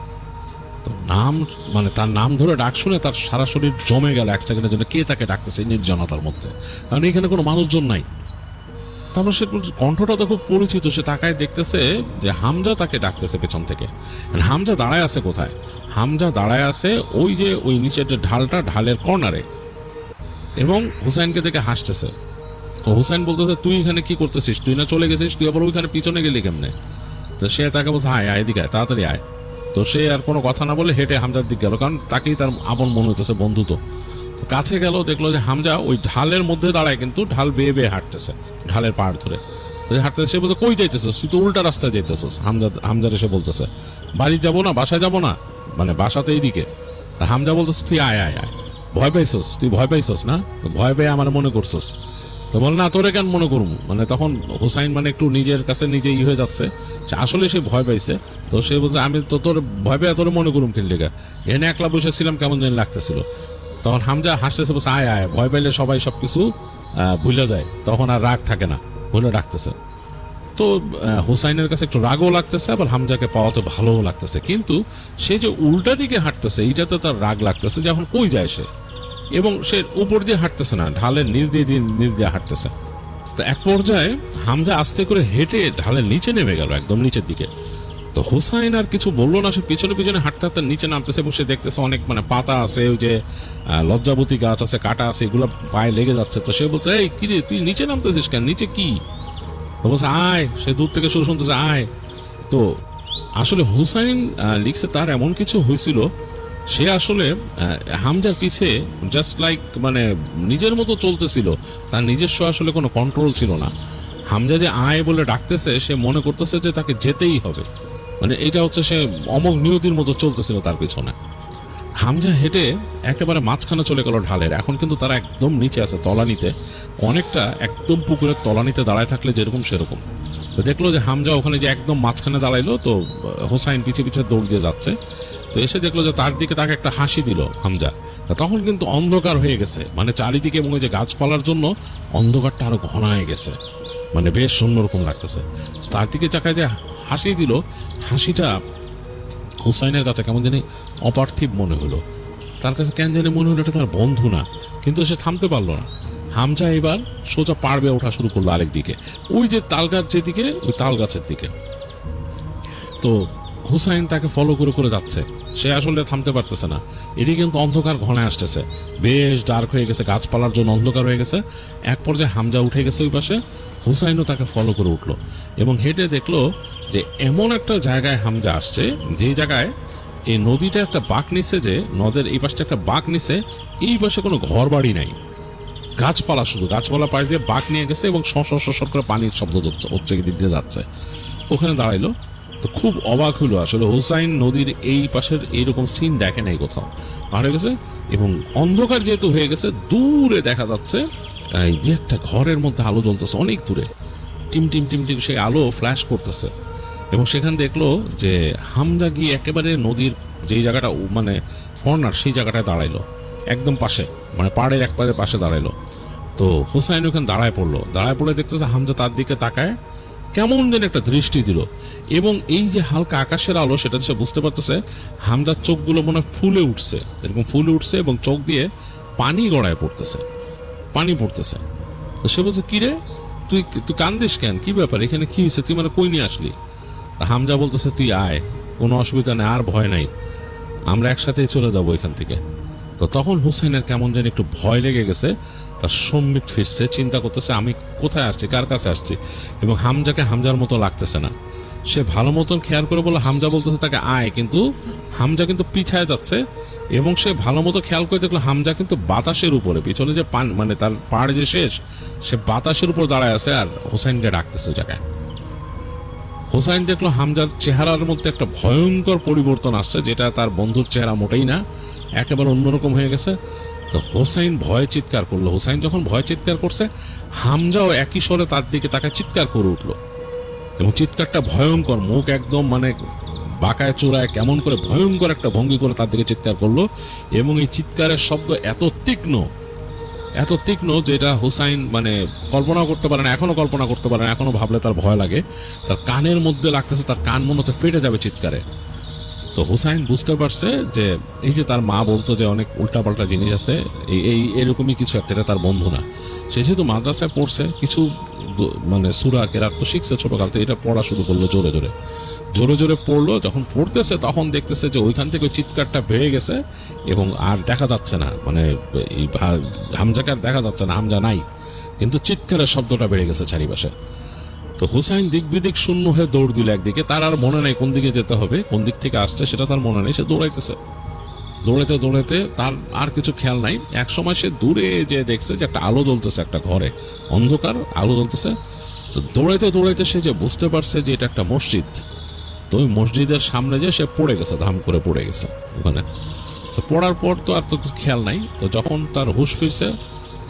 তো নাম মানে তার নাম ধরে ডাক শুনে তার সারা শরীর জমে গেল এক সেকেন্ডের জন্য, কে তাকে ডাকতেছে এই নির্জনতার মধ্যে, কারণ এখানে কোনো মানুষজন নাই। তারপর সে কণ্ঠটা তো খুব পরিচিত, সে তাকায় দেখতেছে যে হামজা তাকে ডাকতেছে পেছন থেকে। হামজা দাঁড়ায় আছে কোথায়? হামজা দাঁড়ায় আছে ওই যে ওই নিচের যে ঢালটা, ঢালের কর্নারে, এবং হুসাইনকে দেখে হাসতেছে। তো হুসাইন বলতেছে, তুই এখানে কি করতেছিস? তুই না চলে গেছিস, তুই আবার ওইখানে পিছনে গেলি কেমনে? তো সে তাকে বলছে, আয় আয় এদিকে আয়, তাড়াতাড়ি আয়। তো সে আর কোনো কথা না বলে হেঁটে হামজার দিক গেল, কারণ তাকেই তার আপন মনে হইতেছে, বন্ধু। তো কাছে গেল, দেখলো যে হামজা ওই ঢালের মধ্যে দাঁড়ায়, কিন্তু ঢাল বেয়ে বেয়ে হাঁটতেছে, ঢালের পাড় ধরে হাঁটতেছে। সে বলতে, কই যাইতেছিস? তুই তো উল্টা রাস্তায় যাইতেছিস। হামজার এসে বলতেছে, বাড়ি যাবো না, বাসায় যাবো না, মানে বাসাতে এইদিকে। হামজা বলতেছে, তুই আয় আয় আয়, ভয় পাইছস? তুই ভয় পাইছস না? ভয় পেয়ে আমার মনে করছস? তো বল না, তোরে কেন মনে করুম? মানে তখন হুসাইন মানে একটু নিজের কাছে নিজে হয়ে যাচ্ছে, আসলে সে ভয় পাইছে। তো সে বলছে, আমি তো তোর ভয় পেয়ে তোরে মনে করুম কিন লেগা, এনে একলা বসেছিলাম, কেমন যেন লাগতেছিল। তখন হামজা হাসতেছে, বলছে, আয় আয়, ভয় পাইলে সবাই সবকিছু ভুলে যায়, তখন আর রাগ থাকে না, ভুলে ডাকতেছে। তো হুসাইনের কাছে একটু রাগও লাগতেছে, আবার হামজাকে পাওয়াতে ভালোও লাগতেছে, কিন্তু সে যে উল্টা দিকে হাঁটতেছে এইটাতে তার রাগ লাগতেছে, যে এখন কই যায় সে, এবং সে উপর দিয়ে হাঁটতেছে না, ঢালের নিচ দিয়ে হাঁটতেছে। তো এক পর্যায়ে হামজা আস্তে করে হেঁটে ঢালের নিচে নেমে গেল, একদম নিচের দিকে। তো হুসাইন আর কিছু বললো না, সে পিছনে পিছনে হাঁটতে হাঁটতে নিচে নামতেছে, এবং সে দেখতেছে অনেক মানে পাতা আছে, ওই যে লজ্জাবতী গাছ আছে, কাটা আছে, এগুলো পায়ে লেগে যাচ্ছে। তো সে বলছে, এই কি রে, তুই নিচে নামতেছিস কেন? নিচে কি? তো বলছে, আয়। সে দূর থেকে শুরু শুনতেছে, আয়। তো আসলে হুসাইন লিখছে তার এমন কিছু হয়েছিল, সে আসলে হামজার পিছে জাস্ট লাইক মানে নিজের মতো চলতেছিল, তার নিজস্ব আসলে কোনো কন্ট্রোল ছিল না। হামজা যে আয় বলে ডাকতেছে, সে মনে করতেছে যে তাকে যেতেই হবে, মানে এটা হচ্ছে সে অমোঘ নিয়তির মতো চলতেছিল তার পিছনে। হামজা হেঁটে একেবারে মাঝখানে চলে গেল ঢালের, এখন কিন্তু তারা একদম নিচে আছে, তলানিতে, অনেকটা একদম পুকুরের তলানিতে দাঁড়ায় থাকলে যেরকম সেরকম। তো দেখলো যে হামজা ওখানে যে একদম মাঝখানে দাঁড়াইলো, তো হোসাইন পিছিয়ে পিছিয়ে দৌড় দিয়ে যাচ্ছে। তো এসে দেখলো যে তার দিকে তাকে একটা হাসি দিল হামজা। তখন কিন্তু অন্ধকার হয়ে গেছে, মানে চারিদিকে, এবং ওই যে গাছপালার জন্য অন্ধকারটা আরো ঘনায় গেছে, মানে বেশ অন্যরকম লাগতেছে। তার দিকে তাকায় যে হাসি দিল, হাসিটা হুসাইনের কাছে কেমন জানি অপার্থিব মনে হলো, তার কাছে কেন জানি মনে হলো এটা তার বন্ধু না, কিন্তু সে থামতে পারলো না। হামজা এবার সোজা পাড়বে ওঠা শুরু করলো আরেক দিকে, ওই যে তাল গাছ যেদিকে, ওই তাল গাছের দিকে। তো হুসাইন তাকে ফলো করে করে যাচ্ছে, সে আসলে থামতে পারতেছে না। এটি কিন্তু অন্ধকার ঘনায় আসতেছে, বেশ ডার্ক হয়ে গেছে, গাছপালার জন্য অন্ধকার হয়ে গেছে। এক পর্যায়ে হামজা উঠে গেছে ওই পাশে, হুসাইনও তাকে ফলো করে উঠলো, এবং হেঁটে দেখলো যে এমন একটা জায়গায় হামজা আসছে, যে জায়গায় এই নদীটা একটা বাঁক নিচ্ছে, যে নদের এই পাশটা একটা বাঁক নিচ্ছে, এই পাশে কোনো ঘর বাড়ি নাই, গাছপালা, শুধু গাছপালা পাশ দিয়ে বাঁক নিয়ে গেছে, এবং শর করে পানির শব্দ হচ্ছে দিক দিয়ে যাচ্ছে। ওখানে দাঁড়াইলো, তো খুব অবাক হলো, আসলে হুসাইন নদীর এই পাশের এইরকম সিন দেখে নাই কোথাও, পার হয়ে গেছে, এবং অন্ধকার যেহেতু হয়ে গেছে, দূরে দেখা যাচ্ছে এই যে একটা ঘরের মধ্যে আলো জ্বলতেছে অনেক দূরে, টিম টিম টিম টিম সেই আলো ফ্ল্যাশ করতেছে। এবং সেখানে দেখলো যে হামজা গিয়ে একেবারে নদীর যেই জায়গাটা মানে কর্নার, সেই জায়গাটায় দাঁড়াইলো, একদম পাশে, মানে পাড়ের এক পাড়ের পাশে দাঁড়াইলো। তো হুসাইন ওখানে দাঁড়ায় পড়ে দেখতেছে হামজা তার দিকে তাকায়, কেমন যেন একটা দৃষ্টি দিল, এবং এই যে হালকা আকাশের আলো, সেটা সে বুঝতে পারতেছে হামজার চোখগুলো মনে ফুলে উঠছে, এরকম ফুলে উঠছে, এবং চোখ দিয়ে পানি গড়ায় পড়তেছে, পানি পড়তেছে। তো সে বলছে, কিরে, তুই কান্দিস কেন? কি ব্যাপার, এখানে কি হয়েছে? তুই মানে কই নিয়ে আসলি? হামজা বলতেছে, তুই আয়, কোনো অসুবিধা নেই, আর ভয় নাই, আমরা একসাথেই চলে যাবো এখান থেকে। তো তখন হুসাইনের কেমন যেন একটু ভয় লেগে গেছে, তার সম্বিত ফিরছে, চিন্তা করতেছে আমি কোথায় আসছি, কার কাছে আসছি, এবং হামজাকে হামজার মতো লাগতেছে না। সে ভালো মতন খেয়াল করে বলে, হামজা বলতেছে তাকে আয়, কিন্তু হামজা কিন্তু পিছায় যাচ্ছে, এবং সে ভালো মতো খেয়াল করে দেখলো হামজা কিন্তু বাতাসের উপরে, পিছনে যে মানে তার পাড় যে শেষ, সে বাতাসের উপর দাঁড়ায় আছে, আর হুসাইনকে ডাকতেছে ওই জায়গায়। হোসাইন দেখলো হামজার চেহারার মধ্যে একটা ভয়ঙ্কর পরিবর্তন আসছে, যেটা তার বন্ধুর চেহারা মোটেই না, একেবারে অন্যরকম হয়ে গেছে। তো হোসাইন ভয়ে চিৎকার করলো। হোসাইন যখন ভয় চিৎকার করছে, হামজাও একই স্বরে তার দিকে তাকে চিৎকার করে উঠলো, এবং চিৎকারটা ভয়ঙ্কর, মুখ একদম মানে বাঁকায় চূড়ায় কেমন করে ভয়ঙ্কর একটা ভঙ্গি করে তার দিকে চিৎকার করলো। এবং এই চিৎকারের শব্দ এত তীক্ষ্ণ যেটা হুসাইন মানে কল্পনা করতে পারে না, এখনো কল্পনা করতে পারে না, এখনো ভাবলে তার ভয় লাগে। তার কানের মধ্যে লাগতেছে, তার কান মনে হচ্ছে ফেটে যাবে চিৎকারে। তো হুসাইন বুঝতে পারছে যে এই যে তার মা বলতো যে অনেক উল্টাপাল্টা জিনিস আছে, এই এরকমই কিছু একটা, এটা তার বন্ধু না। সে যেহেতু মাদ্রাসায় পড়ছে, কিছু মানে সূরা কেরাত তো শিখছে ছোটকাল থেকে, এটা পড়া শুরু করলো জোরে জোরে পড়লো। যখন পড়তেছে তখন দেখতেছে যে ওইখান থেকে ওই চিৎকারটা বেড়ে গেছে এবং আর দেখা যাচ্ছে না, মানে এই হামজাকে আর দেখা যাচ্ছে না, হামজা নাই, কিন্তু চিৎকারের শব্দটা বেড়ে গেছে চারিপাশে। তো হুসাইন দিক বিদিক শূন্য হয়ে দৌড় দিল একদিকে, তার আর মনে নেই কোন দিকে যেতে হবে, কোন দিক থেকে আসছে সেটা তার মনে নেই। সে দৌড়াইতে তার আর কিছু খেয়াল নাই। এক সময় সে দূরে যে দেখছে যে একটা আলো জ্বলতেছে, একটা ঘরে অন্ধকার আলো জ্বলতেছে। তো দৌড়াইতে সে যে বুঝতে পারছে যে এটা একটা মসজিদ। তো ওই মসজিদের সামনে যে সে পড়ে গেছে, ধাম করে পড়ে গেছে ওখানে। তো পড়ার পর তো আর তো কিছু খেয়াল নাই। তো যখন তার হুঁশ ফিরছে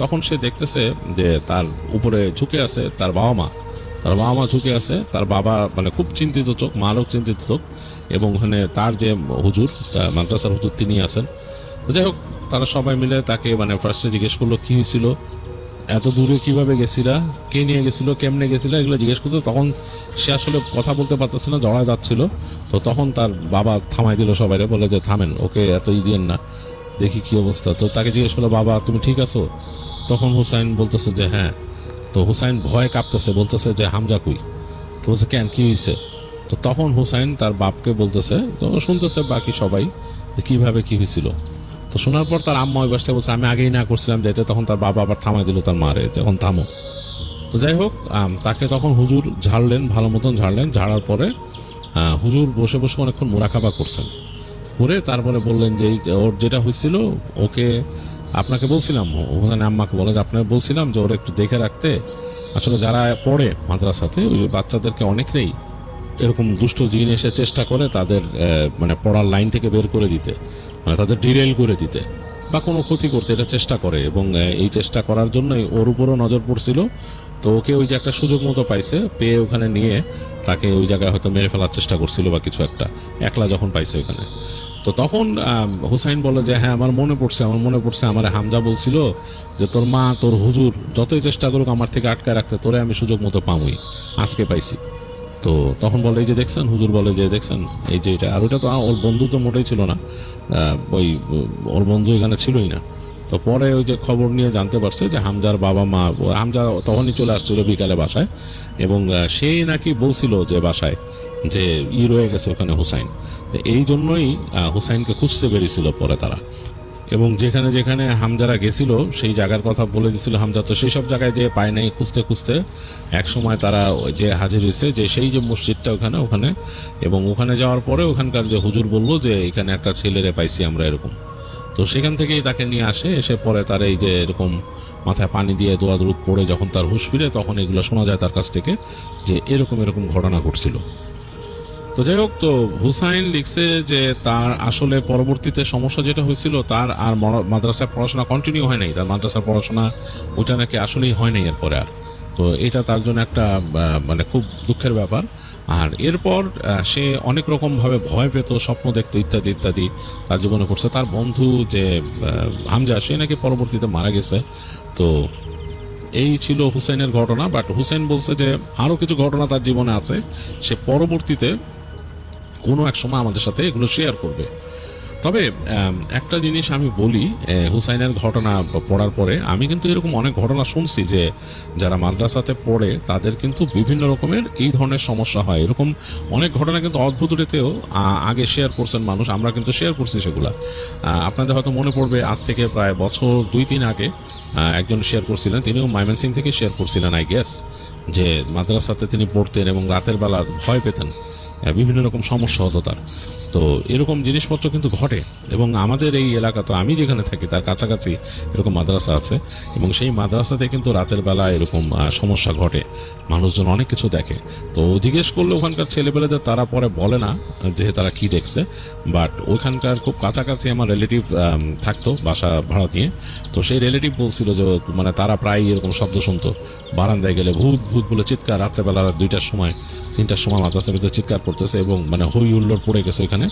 তখন সে দেখতেছে যে তার উপরে ঝুঁকে আছে তার বাবা মা ঝুঁকে আছে। তার বাবা মানে খুব চিন্তিত চোখ, মারও চিন্তিত চোখ, এবং ওখানে তার যে হুজুর, মাদ্রাসার হুজুর, তিনি আছেন। যাই হোক, তারা সবাই মিলে তাকে মানে ফার্স্টে জিজ্ঞেস করলো কি হয়েছিল, এত দূরে কিভাবে গেছিলা, কে নিয়ে গেছিল, কেমনে গেছিলা, এগুলো জিজ্ঞেস করতো। তখন সে আসলে কথা বলতে পারতেছে না, জড়ায় যাচ্ছিল। তো তখন তার বাবা থামাই দিল সবাইরে, বলে যে থামেন, ওকে এত দিয়েন না, দেখি কি অবস্থা। তো তাকে জিজ্ঞেস করলো, বাবা তুমি ঠিক আছো? তখন হুসাইন বলতেছে যে হ্যাঁ। তো হুসাইন ভয় কাঁপতেছে, বলতেছে যে হামজা কই? তো বলছে কেন, কি হয়েছে? তো তখন হুসাইন তার বাপকে বলতেছে, তো শুনতেছে বাকি সবাই কিভাবে কি হয়েছিল। তো শোনার পর তার আম্মা ওই বাসটা বলছে আমি আগেই না করছিলাম যাইতে। তখন তার বাবা আবার থামাই দিল তার মারে, যখন থামো। তো যাই হোক, তাকে তখন হুজুর ঝাড়লেন, ভালো মতন ঝাড়লেন। ঝাড়ার পরে হুজুর বসে বসে অনেকক্ষণ মোরাকাবা করছেন, করে তারপরে বললেন যে ওর যেটা হয়েছিল, ওকে আপনাকে বলছিলাম, হোসেন আম্মাকে বলে যে আপনাকে বলছিলাম যে ওরা একটু দেখে রাখতে। আসলে যারা পড়ে মাদ্রাসাতে ওই বাচ্চাদেরকে অনেকেই এরকম দুষ্ট জিন এসে চেষ্টা করে তাদের মানে পড়ার লাইন থেকে বের করে দিতে, মানে তাদের ডিরেল করে দিতে বা কোনো ক্ষতি করতে, এটা চেষ্টা করে। এবং এই চেষ্টা করার জন্যই ওর উপরও নজর পড়ছিল। তো ওকে ওই যে একটা সুযোগ মতো পাইছে, পেয়ে ওখানে নিয়ে তাকে ওই জায়গায় হয়তো মেরে ফেলার চেষ্টা করছিল বা কিছু একটা, একলা যখন পাইছে ওখানে। তো তখন হুসাইন বলে যে হ্যাঁ আমার মনে পড়ছে আমার হামজা বলছিল যে তোর মা তোর হুজুর যতই চেষ্টা করুক আমার থেকে আটকায় রাখতে, তোরে আমি সুযোগ মতো পামই, আজকে পাইছি। তো তখন বলে এই যে দেখছেন, হুজুর বলে যে দেখছেন এই যে এটা। আর ওটা তো ওর বন্ধু তো মোটেই ছিল না, ওই ওর বন্ধু এখানে ছিলই না। তো পরে ওই যে খবর নিয়ে জানতে পারছে যে হামজার বাবা মা, হামজা তখনই চলে আসছিল বিকালে বাসায়, এবং সে নাকি বলছিল যে বাসায় যে রয়ে গেছে ওখানে হুসাইন। এই জন্যই হুসাইনকে খুঁজতে বেরিয়েছিল পরে তারা, এবং যেখানে যেখানে হামজারা গেছিল সেই জায়গার কথা বলে দিছিল হামজা। তো সেই সব জায়গায় যে পায় নাই, খুঁজতে এক সময় তারা যে হাজির হয়েছে যে সেই যে মসজিদটা ওখানে, এবং ওখানে যাওয়ার পরে ওখানকার যে হুজুর বললো যে এখানে একটা ছেলেরে পাইছি আমরা এরকম। তো সেখান থেকেই তাকে নিয়ে আসে, এসে পরে তার এই যে এরকম মাথায় পানি দিয়ে দোয়া দরুদ পড়ে যখন তার হুঁশ ফিরে, তখন এগুলো শোনা যায় তার কাছ থেকে যে এরকম ঘটনা ঘটছিল। তো যাই হোক, তো হুসাইন লিখছে যে তার আসলে পরবর্তীতে সমস্যা যেটা হয়েছিল, তার আর মাদ্রাসায় পড়াশোনা কন্টিনিউ হয় নাই, তার মাদ্রাসার পড়াশোনা ওইটা নাকি আসলেই হয় নাই এরপরে আর। তো এটা তার জন্য একটা মানে খুব দুঃখের ব্যাপার। আর এরপর সে অনেক রকমভাবে ভয় পেত, স্বপ্ন দেখতো ইত্যাদি ইত্যাদি তার জীবনে করছে। তার বন্ধু যে হামজা, সে নাকি পরবর্তীতে মারা গেছে। তো এই ছিল হুসাইনের ঘটনা। বাট হুসাইন বলছে যে আরও কিছু ঘটনা তার জীবনে আছে, সে পরবর্তীতে কোনো এক সময় আমাদের সাথে এগুলো শেয়ার করবে। তবে একটা জিনিস আমি বলি, হুসাইনের ঘটনা পড়ার পরে আমি কিন্তু এরকম অনেক ঘটনা শুনছি যে যারা মাদ্রাসাতে পড়ে তাদের কিন্তু বিভিন্ন রকমের এই ধরনের সমস্যা হয়। এরকম অনেক ঘটনা কিন্তু অদ্ভুত রীতিতেও আগে শেয়ার করছেন মানুষ, আমরা কিন্তু শেয়ার করছি সেগুলা। আপনাদের হয়তো মনে পড়বে আজ থেকে প্রায় বছর 2-3 আগে একজন শেয়ার করছিলেন, তিনিও ময়মনসিং থেকে শেয়ার করছিলেন আই গেস, যে মাদ্রাসাতে তিনি পড়তেন এবং রাতের বেলা ভয় পেতেন। বিভিন্ন রকম সমস্যা হতো তার। তো এরকম জিনিসপত্র কিন্তু ঘটে, এবং আমাদের এই এলাকা, তো আমি যেখানে থাকি তার কাছাকাছি এরকম মাদ্রাসা আছে, এবং সেই মাদ্রাসাতে কিন্তু রাতের বেলা এরকম সমস্যা ঘটে, মানুষজন অনেক কিছু দেখে। তো জিজ্ঞেস করলে ওখানকার ছেলেপেলেদের তারা পরে বলে না যে তারা কি দেখছে, বাট ওইখানকার খুব কাছাকাছি আমার রিলেটিভ থাকতো বাসা ভাড়া দিয়ে। তো সেই রিলেটিভ বলছিল যে মানে তারা প্রায় এরকম শব্দ শুনতো, বারান্দায় গেলে ভূত ভূত বলে চিৎকার, রাত্রেবেলা 2টার সময় 3টার সময় মাদ্রাসার ভিতরে চিৎকার করতেছে, এবং মানে হই হুল্লোড় পড়ে গেছে ওখানে।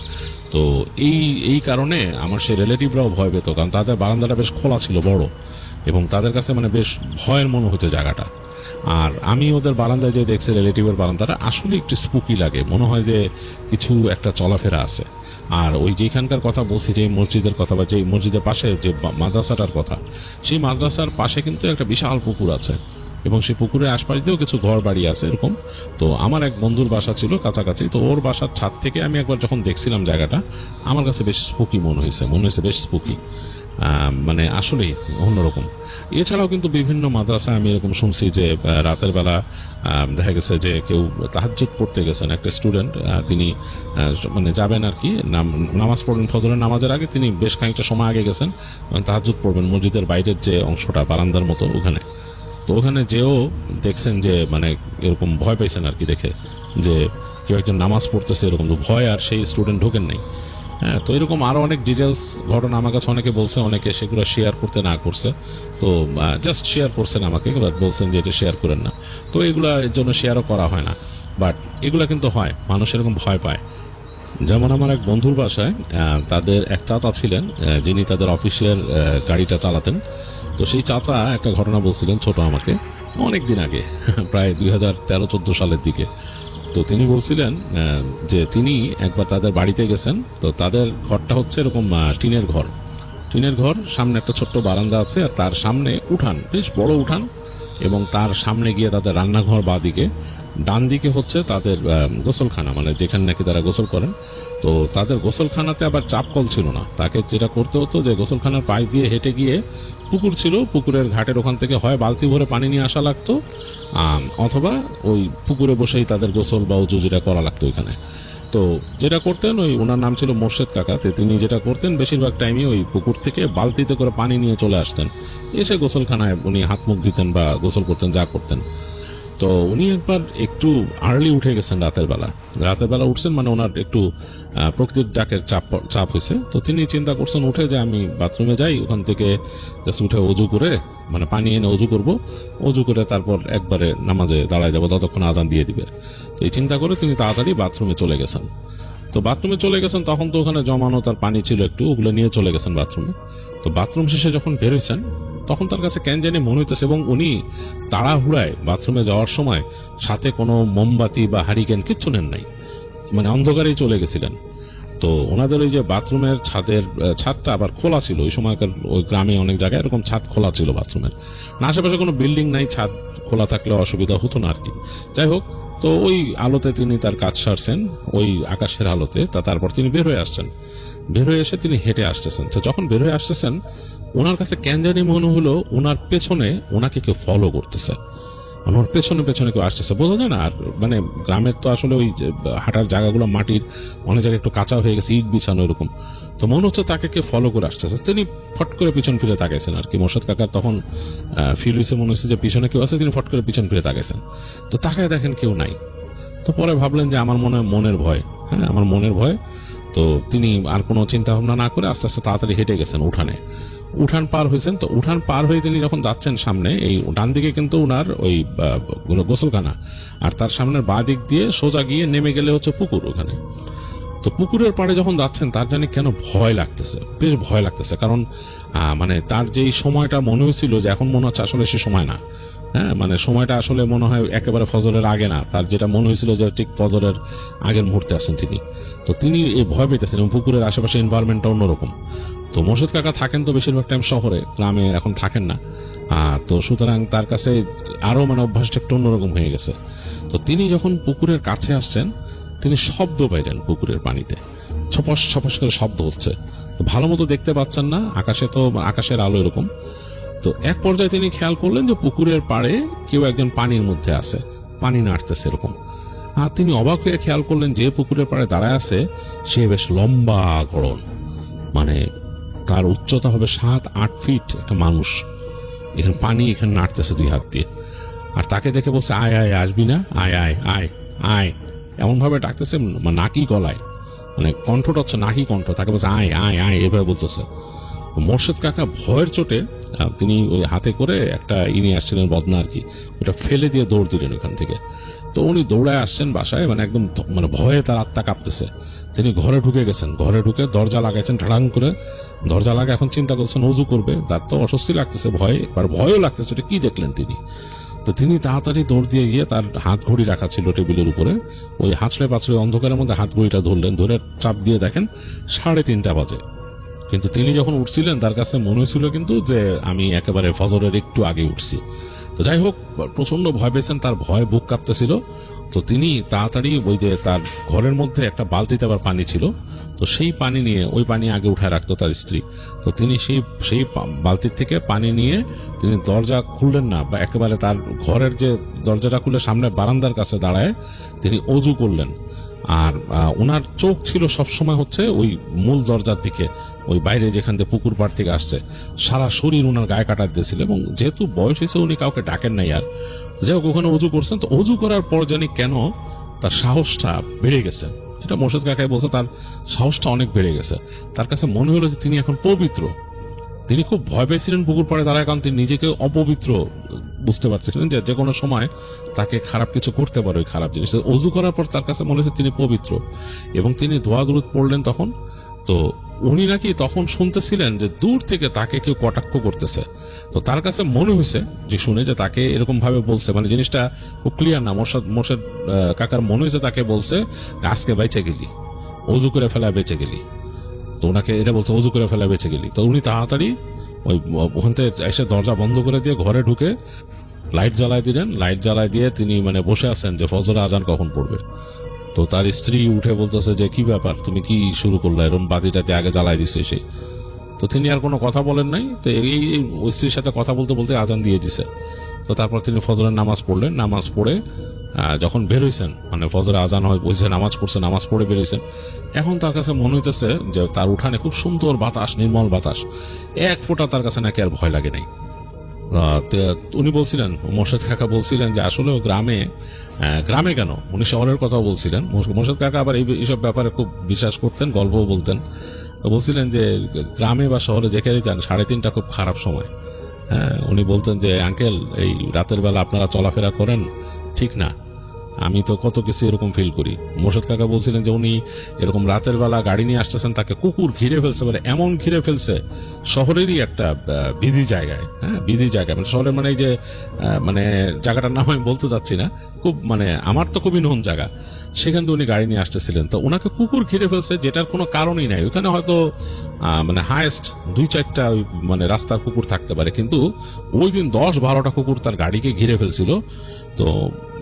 তো এই কারণে আমার সেই রিলেটিভরাও ভয় পেত, কারণ তাদের বারান্দাটা বেশ খোলা ছিল, বড়, এবং তাদের কাছে মানে বেশ ভয়ের মনে হতো জায়গাটা। আর আমি ওদের বারান্দায় যে দেখছি রিলেটিভের বারান্দাটা আসলে একটু স্পুকি লাগে, মনে হয় যে কিছু একটা চলাফেরা আছে। আর ওই যেখানকার কথা বলছি, যে মসজিদের কথা বা যে মসজিদের পাশে যে মাদ্রাসাটার কথা, সেই মাদ্রাসার পাশে কিন্তু একটা বিশাল পুকুর আছে, এবং সেই পুকুরের আশপাশ দিয়েও কিছু ঘর বাড়ি আছে এরকম। তো আমার এক বন্ধুর বাসা ছিল কাছাকাছি, তো ওর বাসার ছাদ থেকে আমি একবার যখন দেখছিলাম জায়গাটা, আমার কাছে বেশ স্পুকি মনে হয়েছে বেশ স্পুকি, মানে আসলেই অন্যরকম। এছাড়াও কিন্তু বিভিন্ন মাদ্রাসায় আমি এরকম শুনছি যে রাতের বেলা দেখা গেছে যে কেউ তাহাজ্জুদ পড়তে গেছেন, একটা স্টুডেন্ট, তিনি মানে যাবেন আর কি, নামাজ পড়বেন ফজরের নামাজের আগে, তিনি বেশ খানিকটা সময় আগে গেছেন তাহাজ্জুদ পড়বেন মসজিদের বাইরের যে অংশটা বারান্দার মতো ওখানে। তো ওখানে যেও দেখছেন যে মানে এরকম ভয় পাইছেন আর কি দেখে, যে কেউ একজন নামাজ পড়তেছে এরকম, তো ভয় আর সেই স্টুডেন্ট ঢোকেন নাই। হ্যাঁ, তো এরকম আরও অনেক ডিটেলস ঘটনা আমার কাছে অনেকে বলছে, অনেকে সেগুলো শেয়ার করতে না করছে, তো জাস্ট শেয়ার করছেন আমাকে, বাট বলছেন যে এটা শেয়ার করেন না। তো এগুলো এর জন্য শেয়ারও করা হয় না, বাট এগুলো কিন্তু হয়, মানুষ এরকম ভয় পায়। যেমন আমার এক বন্ধুর বাসায় তাদের এক চাচা ছিলেন, যিনি তাদের অফিসের গাড়িটা চালাতেন। তো সেই চাচা একটা ঘটনা বলছিলেন ছোট আমাকে, অনেক দিন আগে, প্রায় 2013-14 সালের দিকে। তো তিনি বলছিলেন যে তিনি একবার তাদের বাড়িতে গেছেন, তো তাদের ঘরটা হচ্ছে এরকম টিনের ঘর, সামনে একটা ছোট্ট বারান্দা আছে, আর তার সামনে উঠান, বেশ বড় উঠান, এবং তার সামনে গিয়ে তাদের রান্নাঘর বাদিকে, ডান দিকে হচ্ছে তাদের গোসলখানা, মানে যেখানে নাকি তারা গোসল করেন। তো তাদের গোসলখানাতে আবার চাপ কল ছিল না, তাকে যেটা করতে হতো যে গোসলখানার পাশ দিয়ে হেঁটে গিয়ে পুকুর ছিল, পুকুরের ঘাটের ওখান থেকে হয় বালতি ভরে পানি নিয়ে আসা লাগতো, অথবা ওই পুকুরে বসেই তাদের গোসল বা উজু যেটা করা লাগতো ওইখানে। তো যেটা করতেন, ওই ওনার নাম ছিল মোর্শেদ কাকা, তিনি যেটা করতেন বেশিরভাগ টাইমে ওই পুকুর থেকে বালতিতে করে পানি নিয়ে চলে আসতেন, এসে গোসলখানায় উনি হাত মুখ দিতেন বা গোসল করতেন, যা করতেন। তো উনি একবার একটু আর্লি উঠে গেছেন রাতের বেলা উঠছেন, মানে ওনার একটু প্রকৃতির ডাকের চাপ হয়েছে। তো তিনি চিন্তা করছেন উঠে যে আমি বাথরুমে যাই, ওখান থেকে জাস্ট উঠে অজু করে, মানে পানি এনে অজু করব, অজু করে তারপর একবারে নামাজে দাঁড়ায় যাবো, ততক্ষণ আজান দিয়ে দিবে। তো এই চিন্তা করে তিনি তাড়াতাড়ি বাথরুমে চলে গেছেন। তো বাথরুমে চলে গেছেন, তখন তো ওখানে জমানো তার পানি ছিল একটু, ওগুলো নিয়ে চলে গেছেন বাথরুমে। তো বাথরুম শেষে যখন বেরোয়েছেন, তখন তার কাছে কেন জানি মনে হইতেছে, এবং উনি তাড়াহুড়ায় বাথরুমে যাওয়ার সময় সাথে কোনো মোমবাতি বা হারিকেন কিচ্ছু নেন নাই, মানে অন্ধকারেই চলে গেছিলেন। তো ওনাদের ওই যে বাথরুমের ছাদটা আবার খোলা ছিল, ওই সময়কার ওই গ্রামে অনেক জায়গায় এরকম ছাদ খোলা ছিল বাথরুমের, না আশেপাশে কোনো বিল্ডিং নাই, ছাদ খোলা থাকলে অসুবিধা হতো না আর কি। যাই হোক, তো ওই আলোতে তিনি তার কাজ সারছেন, ওই আকাশের আলোতে, তারপর তিনি বের হয়ে আসছেন। বের হয়ে এসে তিনি হেঁটে আসতেছেন। তো যখন বের হয়ে আসতেছেন, ওনার কাছে কেন জানি মনে হলো ওনার পেছনে ওনাকে কেউ ফলো করতেছে, ওনার পেছনে কেউ আসতেছে, বোঝা যায় না। আর মানে গ্রামের তো আসলে ওই হাঁটার জায়গাগুলো মাটির, অনেক জায়গায় একটু কাঁচা হয়ে গেছে, ইট বিছানো এরকম। তো মনে হচ্ছে তাকে কেউ ফলো করে আসতেছে। তিনি ফট করে পিছন ফিরে তাকাইছেন আর কি। মোর্শেদ কাকার তখন ফিল হয়েছে, মনে হচ্ছে যে পিছনে কেউ আছে, তিনি ফট করে পিছন ফিরে তাকাইছেন। তো তাকায় দেখেন কেউ নাই। তো পরে ভাবলেন যে আমার মনের ভয়, হ্যাঁ আমার মনের ভয়। তো তিনি আর কোনো চিন্তা ভাবনা না করে আস্তে আস্তে তাড়াতাড়ি হেঁটে গেছেন উঠান পার হয়েছেন। তো উঠান পার হয়ে তিনি যখন যাচ্ছেন সামনে, এই ডান দিকে কিন্তু উনার ওই গোসলখানা, আর তার সামনের বাঁ দিক দিয়ে সোজা গিয়ে নেমে গেলে হচ্ছে পুকুর ওখানে। তো পুকুরের পাড়ে যখন যাচ্ছেন, তার জানি কেন ভয় লাগতেছে, বেশ ভয় লাগতেছে, কারণ মানে তার যেই সময়টা মনে হয়েছিল যে এখন মনে হচ্ছে আসলে সে সময় না। হ্যাঁ, মানে সময়টা আসলে মনে হয় একেবারে ফজরের আগে না, তার যেটা মনে হয়েছিল যে ঠিক ফজরের আগের মুহূর্তে আছেন তিনি। তো তিনি এই ভয় পেতেছেন, এবং পুকুরের আশেপাশে এনভায়রনমেন্টটা অন্যরকম। তো মোর্শেদ কাকা থাকেন তো বেশিরভাগ টাইম শহরে, গ্রামে এখন থাকেন না। তো সুতরাং তার কাছে আরো মানে অভ্যাসটা একটু অন্যরকম হয়ে গেছে। তো তিনি যখন পুকুরের কাছে আসছেন, তিনি শব্দ পাইলেন পুকুরের পানিতে, ছপস ছপস করে শব্দ হচ্ছে। তো ভালো মতো দেখতে পাচ্ছেন না, আকাশে তো আকাশের আলো এরকম। তো এক পর্যায়ে তিনি খেয়াল করলেন যে পুকুরের পাড়ে কেউ একজন পানির মধ্যে আছে, পানি নাড়তেছে এরকম। আর তিনি অবাক হয়ে খেয়াল করলেন যে পুকুরের পাড়ে দাঁড়ায় আছে সে বেশ লম্বা গড়ন, মানে তার উচ্চতা হবে 7-8 ফিট, একটা মানুষ। এখানে পানি এখানে নাড়তেছে 2 হাত দিয়ে, আর তাকে দেখে বলছে আয় আয়, আসবি না, আয় আয় আয় আয়, এমন ভাবে ডাকতেছে নাকি গলায়, মানে কণ্ঠটা হচ্ছে নাকি কণ্ঠ, তাকে বলছে আয় আয় আয় এভাবে বলতেছে। মোর্শেদ কাকা ভয়ের চোটে তিনি ওই হাতে করে একটা নিয়ে আসছিলেন বদনা আর কি, ওটা ফেলে দিয়ে দৌড় দিলেন ওখান থেকে। তো উনি দৌড়ায় আসছেন বাসায়, মানে একদম মানে ভয়ে তার আত্মা কাঁপতেছে। তিনি ঘরে ঢুকে গেছেন, ঘরে ঢুকে দরজা লাগাইছেন ঢাড়াং করে, দরজা লাগা এখন চিন্তা করছেন অজু করবে, তার তো অস্বস্তি লাগতেছে, ভয় আর ভয়ও লাগতেছে, এটা কি দেখলেন তিনি। তো তিনি তাড়াতাড়ি দৌড় দিয়ে গিয়ে তার হাত ঘড়ি রাখা ছিল টেবিলের উপরে, ওই হাঁচড়ে পাঁচড়ে অন্ধকারের মধ্যে হাত ঘড়িটা ধরলেন, ধরে চাপ দিয়ে দেখেন 3:30 বাজে। কিন্তু তিনি যখন উঠছিলেন তার কাছে মনে হয়েছিল কিন্তু যে আমি একেবারে ফজরের একটু আগে উঠছি। তো যাই হোক, প্রচন্ড ভয় পেয়েছেন, তার ভয় বুক কাঁপতেছিল। তো তিনি তাড়াতাড়ি ওই যে তার ঘরের মধ্যে একটা বালতিতে আবার পানি ছিল, তো সেই পানি নিয়ে, ওই পানি আগে উঠায় রাখতো তার স্ত্রী, তো তিনি সেই বালতির থেকে পানি নিয়ে তিনি দরজা খুললেন না, বা একেবারে তার ঘরের যে দরজাটা খুলে সামনে বারান্দার কাছে দাঁড়ায় তিনি অজু করলেন। আর ওনার চোখ ছিল সবসময় হচ্ছে ওই মূল দরজার দিকে, ওই বাইরে যেখান থেকে পুকুর পাড় থেকে আসছে, সারা শরীর ওনার গায়ে কাটার দিয়েছিল। এবং যেহেতু বয়স হয়েছে উনি কাউকে ডাকেন নাই আর, যাই হোক ওখানে অজু করছেন। তো অজু করার পর জানি কেন তার সাহসটা বেড়ে গেছে, এটা মোর্শেদ কাকাই বলছে, তার সাহসটা অনেক বেড়ে গেছে। তার কাছে মনে হলো যে তিনি এখন পবিত্র। তিনি খুব ভয় পেয়েছিলেন পুকুর পাড়ে দাঁড়ায়, কারণ তিনি নিজেকে অপবিত্র বুঝতে পারছিলেন যে কোনো সময় তাকে খারাপ কিছু করতে পারে ওই খারাপ জিনিস। অজু করার পর তার কাছে মনে হচ্ছে তিনি পবিত্র, এবং তিনি দোয়া দুরুদ পড়লেন তখন। তো উনি নাকি তখন শুনতেছিলেন যে দূর থেকে তাকে কেউ কটাক্ষ করতেছে। তো তার কাছে মনে হয়েছে যে শুনে যে তাকে এরকম ভাবে বলছে, মানে জিনিসটা খুব ক্লিয়ার না, মোর্শেদ কাকার মনে হয়েছে তাকে বলছে আজকে বেঁচে গেলি, অজু করে ফেলা বেঁচে গেলি। তো ওনাকে এটা বলছে অজু করে ফেলা বেঁচে গেলি। তো উনি তাড়াতাড়ি ওখান থেকে এসে দরজা বন্ধ করে দিয়ে ঘরে ঢুকে লাইট জ্বালায় দিলেন। লাইট জ্বালায় দিয়ে তিনি মানে বসে আছেন যে ফজরের আজান কখন পড়বে। তো তার স্ত্রী উঠে বলতেছে যে কি ব্যাপার, তুমি কি শুরু করলে, এরকম বাতিটাতে আগে জ্বালাই দিচ্ছে সে। তো তিনি আর কোনো কথা বলেন নাই। তো এই স্ত্রীর সাথে কথা বলতে বলতে আজান দিয়ে দিছে। তো তারপর তিনি ফজরের নামাজ পড়লেন। নামাজ পড়ে যখন বের হইছেন, মানে ফজরে আজান হয়েছে, নামাজ পড়ছে, নামাজ পড়ে বের হইছেন, এখন তার কাছে মনে হইতেছে যে তার উঠানে খুব সুন্দর বাতাস, নির্মল বাতাস, এক ফোঁটা তার কাছে নাকি আর ভয় লাগে নাই। উনি বলছিলেন, মোর্শেদ কাকা বলছিলেন যে আসলে গ্রামে কেন, উনি শহরের কথাও বলছিলেন। মোর্শেদ কাকা আবার এইসব ব্যাপারে খুব বিশ্বাস করতেন, গল্পও বলতেন। তো বলছিলেন যে গ্রামে বা শহরে যেখানে যান 3:30 খুব খারাপ সময়। হ্যাঁ, উনি বলতেন যে আঙ্কেল এই রাতের বেলা আপনারা চলাফেরা করেন ঠিক না, আমি তো কত কিছু এরকম ফিল করি। মোর্শেদ কাকা বলছিলেন যে উনি এরকম রাতের বেলা গাড়ি নিয়ে আসতেছেন, তাকে কুকুর ঘিরে ফেলছে, মানে এমন ঘিরে ফেলছে শহরেরই একটা বিধি জায়গায়, হ্যাঁ বিধি জায়গায়, মানে শহরের মানে এই যে মানে জায়গাটার নাম আমি বলতে চাচ্ছি না, খুব মানে আমার তো খুবই নোন জায়গা, সেখান থেকে উনি গাড়ি নিয়ে আসতেছিলেন। তো ওনাকে কুকুর ঘিরে ফেলছে যেটার কোনো কারণই নাই। ওখানে হয়তো মানে হায়েস্ট 2-4টা মানে রাস্তার কুকুর থাকতে পারে, কিন্তু ওই দিন 10-12টা কুকুর তার গাড়িকে ঘিরে ফেলছিল। তো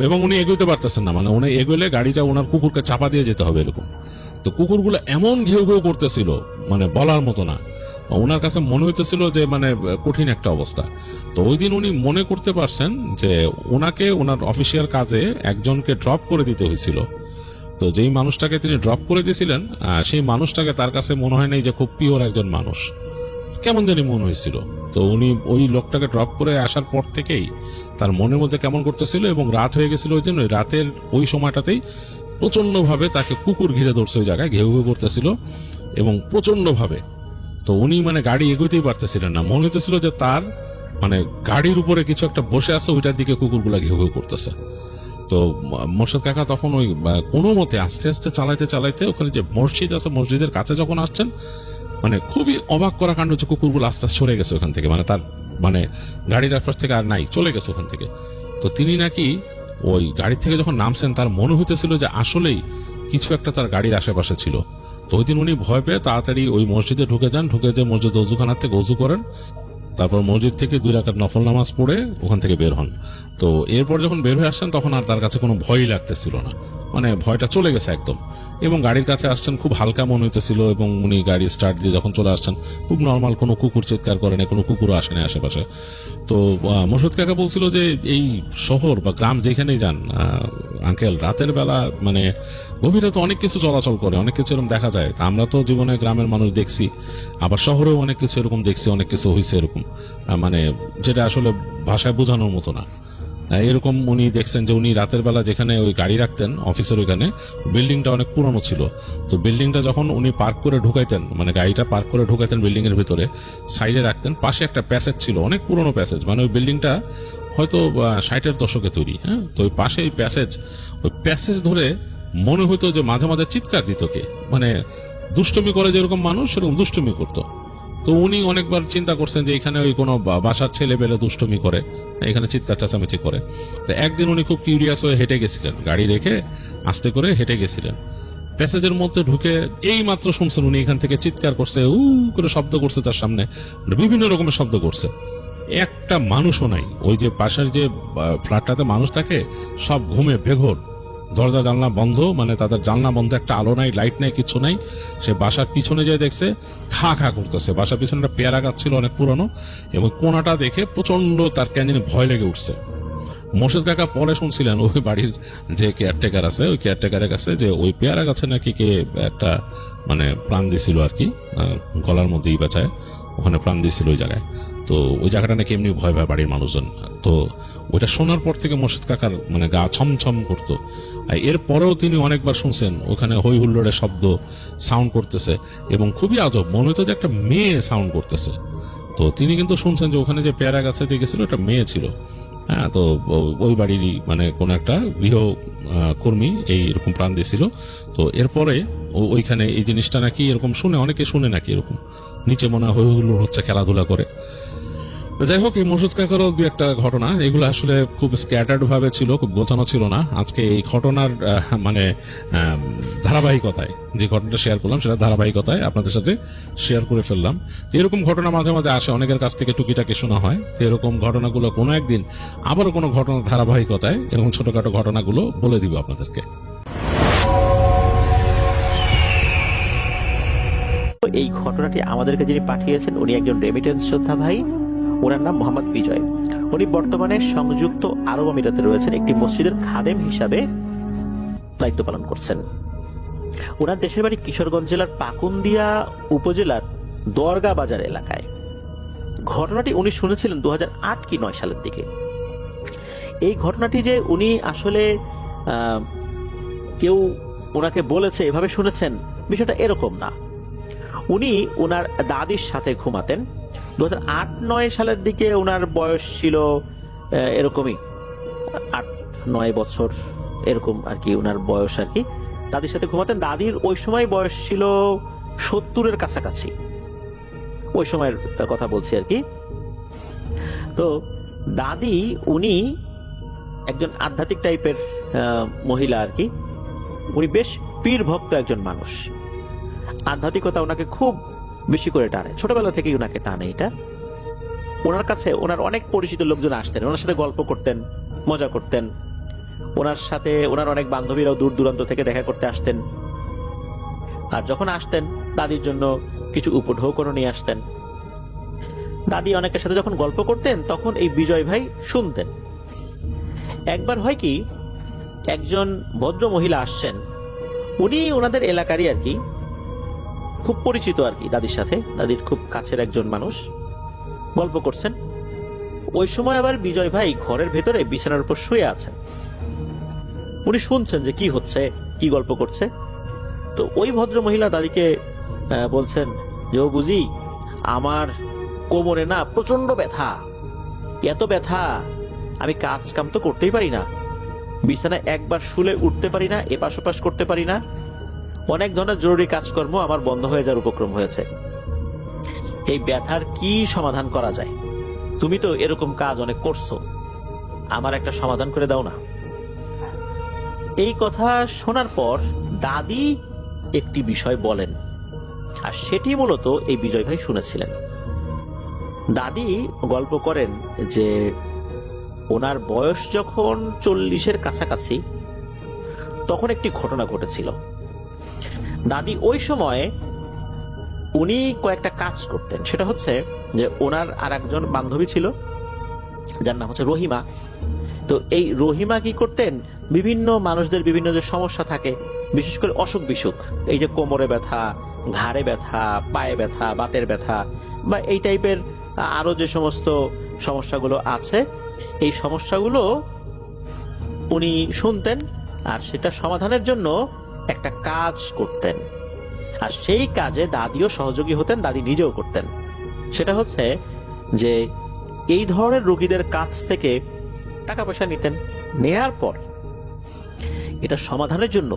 এবং উনি এগোতে পারতেছেন না, মানে উনি এগোলে গাড়িটা ওনার কুকুরকে চাপা দিয়ে যেতে হবে এরকম। তো কুকুরগুলো এমন ঘেউ ঘেউ করতেছিল মানে বলার মতো না। ওনার কাছে মনে হইতেছিল যে মানে কঠিন একটা অবস্থা। তো ওই দিন উনি মনে করতে পারছেন যে ওনাকে ওনার অফিসিয়াল কাজে একজনকে ড্রপ করে দিতে হয়েছিল। তো যেই মানুষটাকে তিনি ড্রপ করে দিয়েছিলেন সেই মানুষটাকে তার কাছে মনে হয় নাই যে খুব পিওর একজন মানুষ, কেমন জানি মনে হয়েছিল। তো উনি ওই লোকটাকে ড্রপ করে আসার পর থেকেই তার মনের মধ্যে কেমন করতেছিল, এবং রাত হয়ে গেছিল ওই দিন, ওই রাতের ওই সময়টাতেই প্রচন্ড ভাবে তাকে কুকুর ঘিরে ধরছে, ওই জায়গায় ঘেউ ঘেউ করতেছিল এবং প্রচন্ড ভাবে। তো উনি মানে গাড়ি এগোতেই পারতেছিলেন না, মনে হতেছিল যে তার মানে গাড়ির উপরে কিছু একটা বসে আছে, ওইটার দিকে কুকুরগুলা ঘেউ ঘেউ করতেছে। তো মোর্শেদ কাকা তখন ওই কোনো মতে আস্তে আস্তে চালাইতে চালাইতে ওখানে যে মসজিদ আছে, মসজিদের কাছে যখন আসছেন, মানে খুবই অবাক করা কাণ্ড হচ্ছে কুকুরগুলো আস্তে আস্তে সরে গেছে ওখান থেকে, মানে তার মানে গাড়ির আশপাশ থেকে আর নাই, চলে গেছে ওখান থেকে। তো তিনি নাকি ওই গাড়ি থেকে যখন নামছেন তার মনে হইতেছিল যে আসলেই কিছু একটা তার গাড়ির আশেপাশে ছিল। তো ওই দিন উনি ভয় পেয়ে তাড়াতাড়ি ওই মসজিদে ঢুকে যান, ঢুকে যে মসজিদ অজুখানার থেকে অজু করেন, তারপর মসজিদ থেকে 2 রাকাত নফল নামাজ পড়ে ওখান থেকে বের হন। তো এরপর যখন বের হয়ে আসছেন তখন আর তার কাছে কোনো ভয়ই লাগতেছিল না, মানে ভয়টা চলে গেছে একদম। এবং গাড়ির কাছে আসছেন খুব হালকা মনে হইতেছিল, এবং উনি গাড়ি স্টার্ট দিয়ে যখন চলে আসছেন খুব নর্মাল, কোনো কুকুর চিৎকার করে না, কোনো কুকুরও আসে না আশেপাশে। তো মোর্শেদ কাকা বলছিল যে এই শহর বা গ্রাম যেখানেই যান আঙ্কেল রাতের বেলা মানে গভীরে তো অনেক কিছু চলাচল করে, অনেক কিছু এরকম দেখা যায়। তা আমরা তো জীবনে গ্রামের মানুষ দেখছি, আবার শহরেও অনেক কিছু এরকম দেখছি, অনেক কিছু হয়েছে এরকম, মানে যেটা আসলে ভাষায় বোঝানোর মতো না। এরকম উনি দেখছেন যে উনি রাতের বেলা যেখানে ওই গাড়ি রাখতেন অফিসের ওইখানে, বিল্ডিংটা অনেক পুরনো ছিল। তো বিল্ডিংটা যখন উনি পার্ক করে ঢুকাইতেন, মানে গাড়িটা পার্ক করে ঢুকাইতেন বিল্ডিং এর ভিতরে, সাইডে রাখতেন, পাশে একটা প্যাসেজ ছিল, অনেক পুরনো প্যাসেজ, মানে ওই বিল্ডিংটা হয়তো 60-এর দশকে তৈরি। হ্যাঁ, তো ওই পাশে ওই প্যাসেজ ধরে মনে হতো যে মাঝে মাঝে চিৎকার দিত কে, মানে দুষ্টুমি করে যেরকম মানুষ সেরকম দুষ্টুমি করতো। তো উনি অনেকবার চিন্তা করছেন যে এখানে ওই কোনো বাসার ছেলে পেলে দুষ্টুমি করে, এখানে চিৎকার চেঁচামেচি করে। তো একদিন উনি খুব কিউরিয়াস হয়ে হেঁটে গেছিলেন, গাড়ি রেখে আস্তে করে হেঁটে গেছিলেন। প্যাসেজের মধ্যে ঢুকে এই মাত্র শুনছেন উনি এখান থেকে চিৎকার করছে, করে শব্দ করছে, তার সামনে বিভিন্ন রকমের শব্দ করছে। একটা মানুষও নাই, ওই যে পাশের যে ফ্ল্যাটটাতে মানুষ থাকে সব ঘুমে বেঘোর, দরজা জানলা বন্ধ, মানে তাদের জানলা বন্ধ, একটা আলো নাই, লাইট নাই, কিছু নাই। সে বাসার পিছনে যে দেখছে খা খা করতেছে, বাসার পিছনে একটা পেয়ারা গাছ ছিল অনেক পুরনো, এবং কোনাটা দেখে প্রচন্ড তার কেন জানি ভয় লেগে উঠছে। মোর্শেদ কাকা পরে শুনছিলেন ওই বাড়ির যে কেয়ারটেকার আছে, ওই কেয়ারটেকারের কাছে, যে ওই পেয়ারা গাছে নাকি কে একটা মানে প্রাণ দিছিল আর কি, গলার মধ্যে বাঁচায় ওখানে প্রাণ দিয়েছিল ওই জায়গায়। তো ওই জায়গাটা নাকি এমনি ভয় ভয় বাড়ির মানুষজন। তো ওইটা শোনার পর থেকে মোর্শেদ কাকার মানে গা ছমছম করতো। এরপরেও তিনি অনেকবার শুনছেন ওখানে হই হুল্লোড়ের শব্দ, সাউন্ড করতেছে, এবং খুবই আজব মনে হতো যে একটা মেয়ে সাউন্ড করতেছে। তো তিনি কিন্তু শুনছেন যে ওখানে যে পেয়ারা গাছে যে গেছিল একটা মেয়ে ছিল। হ্যাঁ, তো ওই বাড়িরই মানে কোন একটা গৃহ কর্মী এইরকম প্রাণ দিয়েছিল। তো এরপরে ওইখানে এই জিনিসটা নাকি এরকম শুনে, অনেকে শুনে নাকি এরকম নিচে মনে হয় হই হুল্লোড় হচ্ছে, খেলাধুলা করে। যাই হোক, এই মোর্শেদ কাকারও দু একটা ঘটনা, এগুলো আসলে খুব স্ক্যাটার্ড ভাবে ছিল, খুব গোছানো ছিল না। আজকে এই ঘটনার মানে ধারাবাহিকতায় যে ঘটনাটা শেয়ার করলাম, সেটা ধারাবাহিকতায় আপনাদের সাথে শেয়ার করে ফেললাম। তো এরকম ঘটনা মাঝে মাঝে আসে, অনেকের কাছ থেকে টুকিটাকি শোনা হয়। তো এরকম ঘটনাগুলো কোনো একদিন আবারও কোনো ঘটনার ধারাবাহিকতায় এরকম ছোটখাটো ঘটনাগুলো বলে দিব আপনাদেরকে। এই ঘটনাটি আমাদেরকে যিনি পাঠিয়েছেন উনি একজন রেমিটেন্স যোদ্ধা ভাই, ওনার নাম মোহাম্মদ বিজয়। উনি বর্তমানে সংযুক্ত আরব আমিরাতে রয়েছেন, একটি মসজিদের খাদেম হিসাবে দায়িত্ব পালন করছেন। ওনার দেশের বাড়ি কিশোরগঞ্জ জেলার পাকুন্দিয়া উপজেলার দরগা বাজার এলাকায়। ঘটনাটি উনি শুনেছিলেন 2008 কি 9 সালের দিকে। এই ঘটনাটি যে উনি আসলে কেউ ওনাকে বলেছে এভাবে শুনেছেন, বিষয়টা এরকম না। উনি ওনার দাদির সাথে ঘুমাতেন। 2008-9 সালের দিকে ওনার বয়স ছিল এরকমই 8-9 বছর এরকম আর কি, ওনার বয়স আর কি। দাদির সাথে ঘুমাতেন। দাদির ওই সময় বয়স ছিল 70-এর কাছাকাছি, ওই সময়ের কথা বলছি আর কি। তো দাদি উনি একজন আধ্যাত্মিক টাইপের মহিলা আর কি। উনি বেশ পীর ভক্ত একজন মানুষ। আধ্যাত্মিকতা ওনাকে খুব বেশি করে টানে, ছোটবেলা থেকেই ওনাকে টানে এটা। ওনার কাছে ওনার অনেক পরিচিত লোকজন আসতেন, ওনার সাথে গল্প করতেন, মজা করতেন। ওনার সাথে ওনার অনেক বান্ধবীরাও দূর দূরান্ত থেকে দেখা করতে আসতেন। আর যখন আসতেন দাদির জন্য কিছু উপঢৌকনও নিয়ে আসতেন। দাদি অনেকের সাথে যখন গল্প করতেন তখন এই বিজয় ভাই শুনতেন। একবার হয় কি, একজন ভদ্র মহিলা আসছেন, উনি ওনাদের এলাকারই আর কি, খুব পরিচিত আর কি দাদির সাথে, দাদির খুব কাছের একজন মানুষ। গল্প করছেন। ওই সময় আবার বিজয় ভাই ঘরের ভেতরে বিছানার উপর শুয়ে আছেন। উনি শুনছেন যে কি হচ্ছে, কি গল্প করছে। তো ওই ভদ্র মহিলা দাদিকে বলছেন যে, ও বুঝি আমার কোমরে না প্রচন্ড ব্যথা, এত ব্যথা আমি কাজ কাম তো করতেই পারি না, বিছানায় একবার শুলে উঠতে পারি না, এপাশ ওপাশ করতে পারি না, অনেক ধরনের জরুরি কাজকর্ম আমার বন্ধ হয়ে যাওয়ার উপক্রম হয়েছে। এই ব্যথার কি সমাধান করা যায়? তুমি তো এরকম কাজ অনেক করছো, আমার একটা সমাধান করে দাও না। এই কথা শোনার পর দাদি একটি বিষয় বলেন, আর সেটি মূলত এই বিজয় ভাই শুনেছিলেন। দাদি গল্প করেন যে ওনার বয়স যখন 40-এর কাছাকাছি তখন একটি ঘটনা ঘটেছিল। দাদি ওই সময়ে উনি কয়েকটা কাজ করতেন। সেটা হচ্ছে যে ওনার আর একজন বান্ধবী ছিল যার নাম হচ্ছে রহিমা। তো এই রহিমা কি করতেন, বিভিন্ন মানুষদের বিভিন্ন যে সমস্যা থাকে, বিশেষ করে অসুখ বিসুখ, এই যে কোমরে ব্যথা, ঘাড়ে ব্যথা, পায়ে ব্যথা, বাতের ব্যথা বা এই টাইপের আরো যে সমস্ত সমস্যাগুলো আছে, এই সমস্যাগুলো উনি শুনতেন আর সেটা সমাধানের জন্য একটা কাজ করতেন। আর সেই কাজে দাদিও সহযোগী হতেন, দাদি নিজেও করতেন। সেটা হচ্ছে যে এই ধরনের রোগীদের কাছ থেকে টাকা পয়সা নিতেন, নেয়ার পর এটা সমাধানের জন্য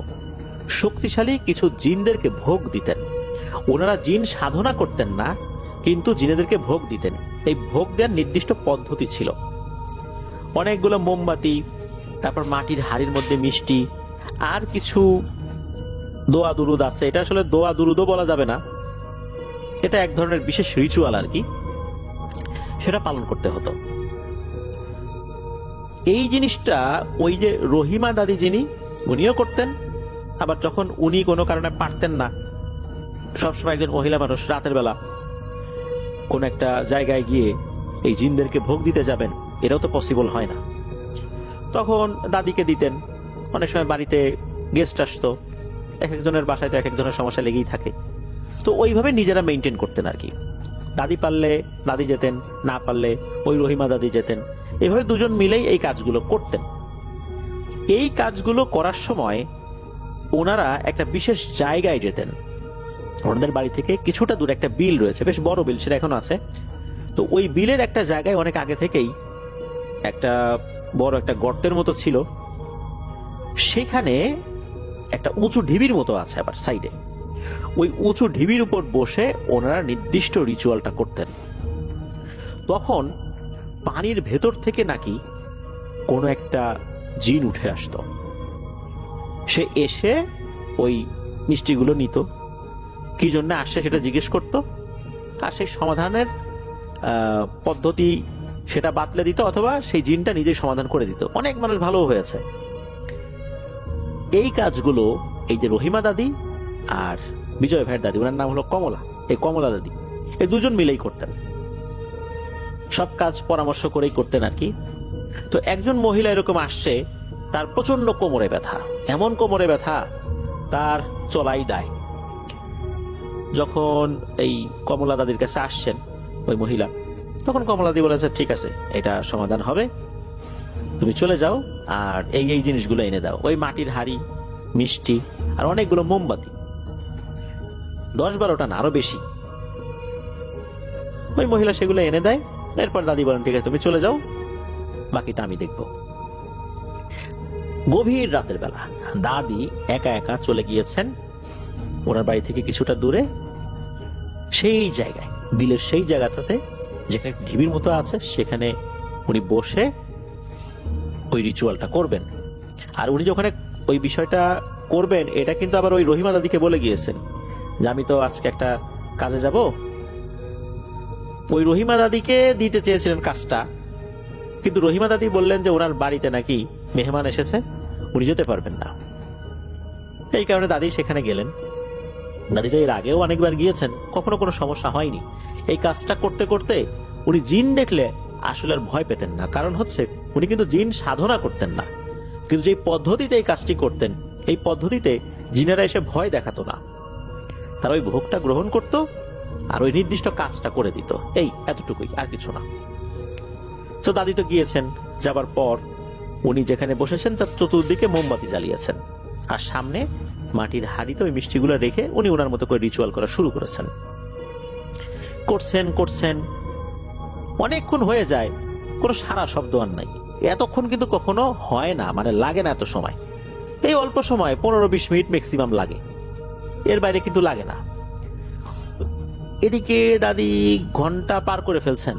শক্তিশালী কিছু জিনদেরকে ভোগ দিতেন। ওনারা জিন সাধনা করতেন না, কিন্তু জিনেদেরকে ভোগ দিতেন। এই ভোগ দেওয়ার নির্দিষ্ট পদ্ধতি ছিল। অনেকগুলো মোমবাতি, তারপর মাটির হাড়ির মধ্যে মিষ্টি, আর কিছু দোয়া দুরুদ আছে। এটা আসলে দোয়া দুরুদও বলা যাবে না, এটা এক ধরনের বিশেষ রিচুয়াল আর কি, সেটা পালন করতে হতো। এই জিনিসটা ওই যে রহিমা দাদি যিনি, উনিও করতেন। আবার যখন উনি কোনো কারণে পারতেন না, সবসময় একজন মহিলা মানুষ রাতের বেলা কোন একটা জায়গায় গিয়ে এই জিনদেরকে ভোগ দিতে যাবেন, এটাও তো পসিবল হয় না, তখন দাদিকে দিতেন। অনেক সময় বাড়িতে গেস্ট আসতো, এক একজনের বাসায় তো এক একজনের সমস্যা লেগেই থাকে, তো ওইভাবে নিজেরা মেনটেন করতেন আর কি। দাদি পারলে দাদি যেতেন, না পারলে ওই রহিমা দাদি যেতেন। এভাবে দুজন মিলেই এই কাজগুলো করতেন। এই কাজগুলো করার সময় ওনারা একটা বিশেষ জায়গায় যেতেন। ওনাদের বাড়ি থেকে কিছুটা দূরে একটা বিল রয়েছে, বেশ বড় বিল, সেটা এখনো আছে। তো ওই বিলের একটা জায়গায় অনেক আগে থেকেই একটা বড় একটা গর্তের মতো ছিল, সেখানে একটা উঁচু ঢিবির মতো আছে আবার সাইডে। ওই উঁচু ঢিবির উপর বসে ওনারা নির্দিষ্ট রিচুয়ালটা করতেন। তখন পানির ভেতর থেকে নাকি কোনো একটা জিন উঠে আসতো, সে এসে ওই মিষ্টিগুলো নিত, কি জন্য আসছে সেটা জিজ্ঞেস করত, আর সেই সমাধানের পদ্ধতি সেটা বাতলে দিত, অথবা সেই জিনটা নিজেই সমাধান করে দিত। অনেক মানুষ ভালো হয়েছে। এই কাজগুলো এই যে রহিমা দাদি আর বিজয় ভাইয়ের দাদি, ওনার নাম হলো কমলা, এই কমলা দাদি, এই দুজন মিলেই করতেন। সব কাজ পরামর্শ করেই করতেন আর কি। তো একজন মহিলা এরকম আসছে, তার প্রচন্ড কোমরে ব্যথা, এমন কোমরে ব্যথা তার চলাই দায়। যখন এই কমলা দাদির কাছে আসছেন ওই মহিলা, তখন কমলা দাদি বলেছে, ঠিক আছে, এটা সমাধান হবে, তুমি চলে যাও আর এই এই জিনিসগুলো এনে দাও। ওই মাটির হাড়ি, মিষ্টি আর অনেকগুলো মোমবাতি, 10-12টা না, আরো বেশি। ওই মহিলা সেগুলো এনে দেয়। এরপর দাদি বলেন, ঠিক আছে, তুমি চলে যাও, বাকিটা আমি দেখব। গভীর রাতের বেলা দাদি একা একা চলে গিয়েছেন ওনার বাড়ি থেকে কিছুটা দূরে, সেই জায়গায়, বিলের সেই জায়গাটাতে যেখানে ঢিবির মতো আছে, সেখানে উনি বসে ওই রিচুয়ালটা করবেন। আর উনি যখন ওই বিষয়টা করবেন, এটা কিন্তু আবার ওই রহিমা দাদিকে বলে গিয়েছেন যে আমি তো আজকে একটা কাজে যাব। ওই রহিমা দাদিকে দিতে চেয়েছিলেন কাজটা, কিন্তু রহিমা দাদি বললেন যে ওনার বাড়িতে নাকি মেহমান এসেছে, উনি যেতে পারবেন না। এই কারণে দাদি সেখানে গেলেন। দাদি তো এর আগেও অনেকবার গিয়েছেন, কখনো কোনো সমস্যা হয়নি। এই কাজটা করতে করতে উনি জিন দেখলে আসলে আর ভয় পেতেন না। কারণ হচ্ছে উনি কিন্তু জিন সাধনা করতেন না, কিন্তু যে পদ্ধতিতে এই কাজটি করতেন, এই পদ্ধতিতে জিনেরা এসে ভয় দেখাতো না, তারা ওই ভোগটা গ্রহণ করত আর ওই নির্দিষ্ট কাজটা করে দিত। এই এতটুকুই, আর কিছু না। তো দাদি তো গিয়েছেন, যাবার পর উনি যেখানে বসেছেন তার চতুর্দিকে মোমবাতি জ্বালিয়েছেন, আর সামনে মাটির হাড়িতে ওই মিষ্টিগুলো রেখে উনি ওনার মতো করে রিচুয়াল করা শুরু করেছেন। করছেন অনেকক্ষণ হয়ে যায়, কোনো সারা শব্দ আর নাই। এতক্ষণ কিন্তু কখনো হয় না, মানে লাগে না এত সময়। এই অল্প সময় 15-20 মিনিট ম্যাক্সিমাম লাগে, এর বাইরে কিন্তু লাগে না। এদিকে দাদি ঘন্টা পার করে ফেলছেন,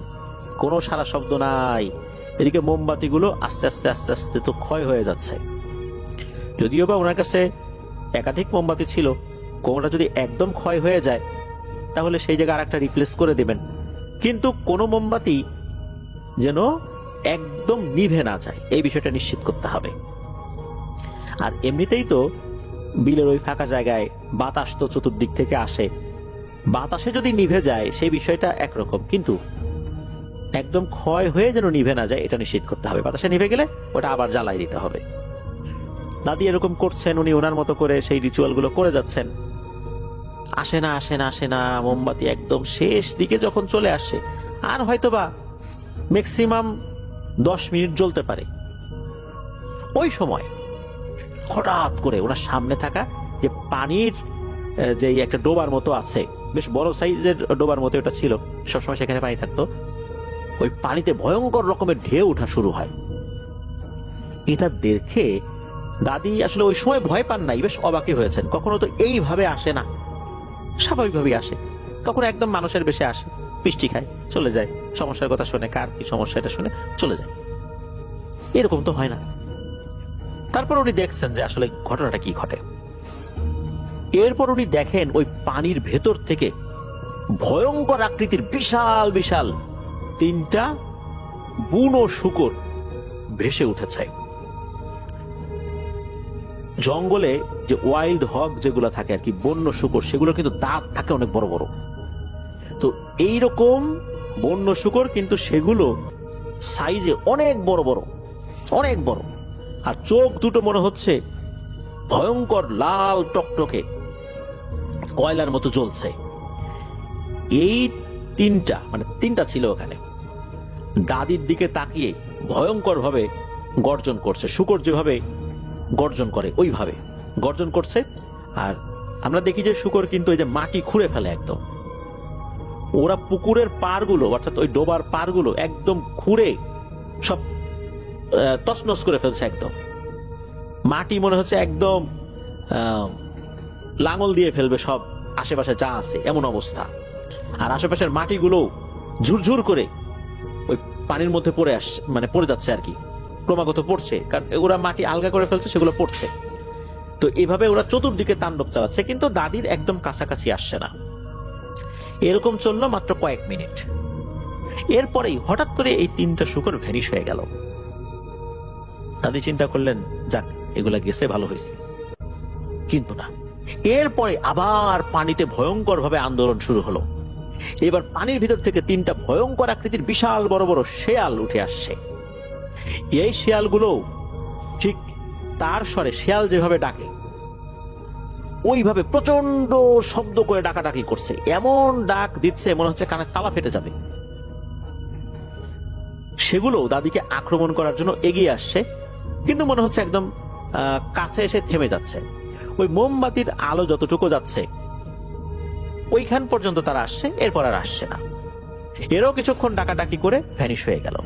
কোনো সারা শব্দ নাই। এদিকে মোমবাতিগুলো আস্তে আস্তে আস্তে আস্তে তো ক্ষয় হয়ে যাচ্ছে। যদিও বা ওনার কাছে একাধিক মোমবাতি ছিল, কোনোটা যদি একদম ক্ষয় হয়ে যায় তাহলে সেই জায়গায় আরেকটা রিপ্লেস করে দেবেন, কিন্তু কোনো মোমবাতি যেন একদম নিভে না যায়, এই বিষয়টা নিশ্চিত করতে হবে। আর এমনিতেই তো বিলের ওই ফাঁকা জায়গায় বাতাস তো চতুর্দিক থেকে আসে, বাতাসে যদি নিভে যায় সেই বিষয়টা একরকম, কিন্তু একদম ক্ষয় হয়ে যেন নিভে না যায় এটা নিশ্চিত করতে হবে। বাতাসে নিভে গেলে ওটা আবার জ্বালাই দিতে হবে। দাদি এরকম করছেন, উনি ওনার মতো করে সেই রিচুয়াল গুলো করে যাচ্ছেন। আসে না আসে না আসে না, মোমবাতি একদম শেষ দিকে যখন চলে আসে, আর হয়তোবা ম্যাক্সিমাম 10 মিনিট জ্বলতে পারে, ওই সময় হঠাৎ করে ওনার সামনে থাকা যে পানির যে একটা ডোবার মতো আছে, বেশ বড় সাইজের ডোবার মতো এটা ছিল, সবসময় সেখানে পানি থাকতো, ওই পানিতে ভয়ঙ্কর রকমের ঢেউ ওঠা শুরু হয়। এটা দেখে দাদি আসলে ওই সময় ভয় পান নাই, বেশ অবাকই হয়েছেন। কখনো তো এইভাবে আসে না, স্বাভাবিকভাবেই আসে, কখনো একদম মানুষের বেশে আসে, মিষ্টি খায় চলে যায়, সমস্যার কথা শুনে কার কি সমস্যা এটা শুনে চলে যায়, এরকম তো হয় না। তারপর উনি দেখছেন যে আসলে ঘটনাটা কি ঘটে। এরপর উনি দেখেন ওই পানির ভেতর থেকে ভয়ঙ্কর আকৃতির বিশাল বিশাল 3টা বুনো শূকর ভেসে উঠেছে। জঙ্গলে যে ওয়াইল্ড হগ যেগুলো থাকে আর কি, বন্য শূকর, সেগুলো কিন্তু দাঁত থাকে অনেক বড় বড়। তো এইরকম বন্য শূকর কিন্তু সেগুলো সাইজে অনেক বড় বড়, অনেক বড়, আর চোখ দুটো মনে হচ্ছে ভয়ঙ্কর লাল টকটকে কয়লার মতো জ্বলছে। এই 3টা ছিল ওখানে, দাদির দিকে তাকিয়ে ভয়ঙ্কর ভাবে গর্জন করছে। শূকর যেভাবে গর্জন করে ওইভাবে গর্জন করছে। আর আমরা দেখি যে শূকর কিন্তু ওই যে মাটি খুঁড়ে ফেলে একদম। ওরা পুকুরের পাড়গুলো, অর্থাৎ ওই ডোবার পাড়গুলো একদম খুঁড়ে সব তছনছ করে ফেলছে। একদম মাটি মনে হচ্ছে একদম লাঙল দিয়ে ফেলবে সব আশেপাশে যা আছে, এমন অবস্থা। আর আশেপাশের মাটিগুলো ঝুরঝুর করে ওই পানির মধ্যে পড়ে আসছে, মানে পড়ে যাচ্ছে আর কি, ক্রমাগত পড়ছে, কারণ ওরা মাটি আলগা করে ফেলছে, সেগুলো পড়ছে। তো এভাবে ওরা চতুর্দিকে তাণ্ডব চালাচ্ছে, কিন্তু দাদির একদম কাছাকাছি আসছে না। এরকম চললো মাত্র কয়েক মিনিট। এরপরেই হঠাৎ করে এই 3টা শূকর ভ্যানিশ হয়ে গেল। দাদি চিন্তা করলেন, যাক এগুলা গেছে, ভালো হয়েছে। কিন্তু না, এরপরে আবার পানিতে ভয়ঙ্কর ভাবে আন্দোলন শুরু হলো। এবার পানির ভিতর থেকে 3টা ভয়ঙ্কর আকৃতির বিশাল বড় বড় শেয়াল উঠে আসছে। এই শেয়ালগুলো ঠিক তার স্বরে, শেয়াল যেভাবে ডাকে ওইভাবে প্রচন্ড শব্দ করে ডাকাডাকি করছে, এমন ডাক দিচ্ছে মনে হচ্ছে কানের তালা ফেটে যাবে। সেগুলো দাদিকে আক্রমণ করার জন্য এগিয়ে আসছে, কিন্তু মনে হচ্ছে একদম কাছে এসে থেমে যাচ্ছে। ওই মোমবাতির আলো যতটুকু যাচ্ছে ওইখান পর্যন্ত তারা আসছে, এরপর আর আসছে না। এরও কিছুক্ষণ ডাকাডাকি করে ভ্যানিশ হয়ে গেল।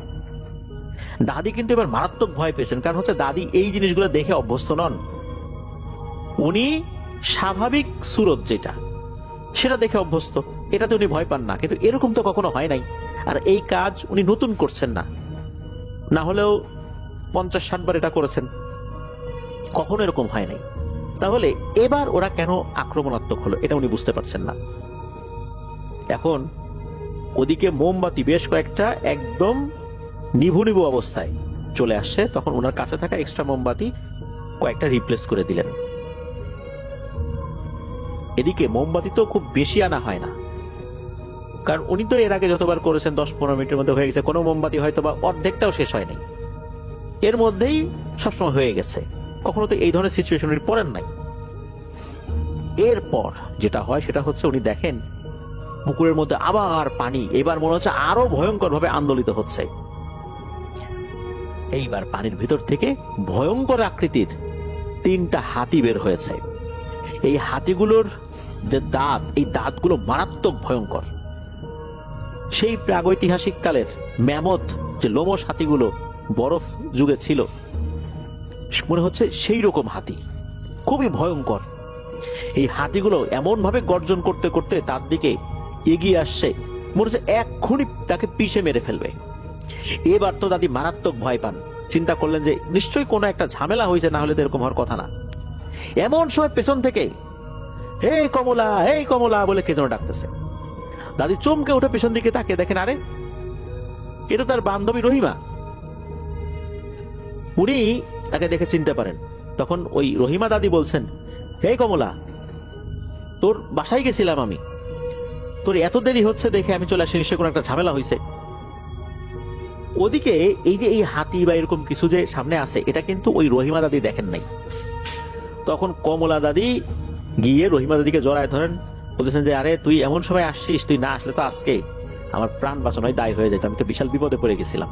দাদি কিন্তু এবার মারাত্মক ভয় পেয়েছেন, কারণ হচ্ছে দাদি এই জিনিসগুলো দেখে অভ্যস্ত নন। উনি স্বাভাবিক সুরত যেটা, সেটা দেখে অভ্যস্ত, এটাতে উনি ভয় পান না। কিন্তু এরকম তো কখনো হয় নাই, আর এই কাজ উনি নতুন করছেন না, না হলেও 50-60 বার এটা করেছেন, কখনো এরকম হয় নাই। তাহলে এবার ওরা কেন আক্রমণাত্মক হলো এটা উনি বুঝতে পারছেন না। এখন ওদিকে মোমবাতি বেশ কয়েকটা একদম নিভু নিভু অবস্থায় চলে আসছে, তখন ওনার কাছে থাকা এক্সট্রা মোমবাতি কয়েকটা রিপ্লেস করে দিলেন। এদিকে মোমবাতি তো খুব বেশি আনা হয় না, কারণ উনি তো এর আগে যতবার করেছেন 10-15 মিনিটের মধ্যে হয়ে গেছে। কোনো মোমবাতি হয়তো বা অর্ধেকটাও শেষ হয়নি, এর মধ্যেই সবসময় হয়ে গেছে। কখনো তো এই ধরনের সিচুয়েশন উনি পড়েন নাই। এরপর যেটা হয় সেটা হচ্ছে উনি দেখেন পুকুরের মধ্যে আবার পানি, এবার মনে হচ্ছে আরো ভয়ঙ্কর ভাবে আন্দোলিত হচ্ছে। এইবার পানির ভিতর থেকে ভয়ঙ্কর আকৃতির 3টা হাতি বের হয়েছে। এই হাতিগুলোর যে দাঁত, এই দাঁতগুলো মারাত্মক ভয়ঙ্কর। সেই প্রাগৈতিহাসিক কালের ম্যামথ যে লোমশ হাতিগুলো বরফ যুগে ছিল, মনে হচ্ছে সেই রকম হাতি, খুবই ভয়ঙ্কর। এই হাতিগুলো এমন ভাবে গর্জন করতে করতে তার দিকে এগিয়ে আসছে, মনে হচ্ছে এক্ষুনি তাকে পিষে মেরে ফেলবে। এবার তো দাদি মারাত্মক ভয় পান, চিন্তা করলেন যে নিশ্চয়ই কোনো একটা ঝামেলা হয়েছে, না হলে তো এরকম হওয়ার কথা না। এমন সময় পেছন থেকে এই কমলা, এই কমলা বলে কে যেন ডাকতেছে। দাদি চমকে উঠে পেছন দিকে তাকিয়ে দেখেন, আরে এটা তার বান্ধবী রহিমা। উনি তাকে দেখে চিনতে পারেন। তখন ওই রহিমা দাদি বলছেন, হে কমলা, তোর বাসায় গেছিলাম আমি, তোর এত দেরি হচ্ছে দেখে আমি চলে আসি, নিশ্চয়ই কোনো একটা ঝামেলা হয়েছে। ওদিকে এই যে এই হাতি বা এরকম কিছু যে সামনে আছে, এটা কিন্তু ওই রহিমা দাদি দেখেন নাই। তখন কমলা দাদি গিয়ে রহিমা দাদিকে জড়ায় ধরেন, বলতেছেন যে আরে তুই এমন সময় আসছিস, তুই না আসলে তো আজকে আমার প্রাণ বাঁচানোয় দায় হয়ে যেত, আমি তো বিশাল বিপদে পড়ে গেছিলাম,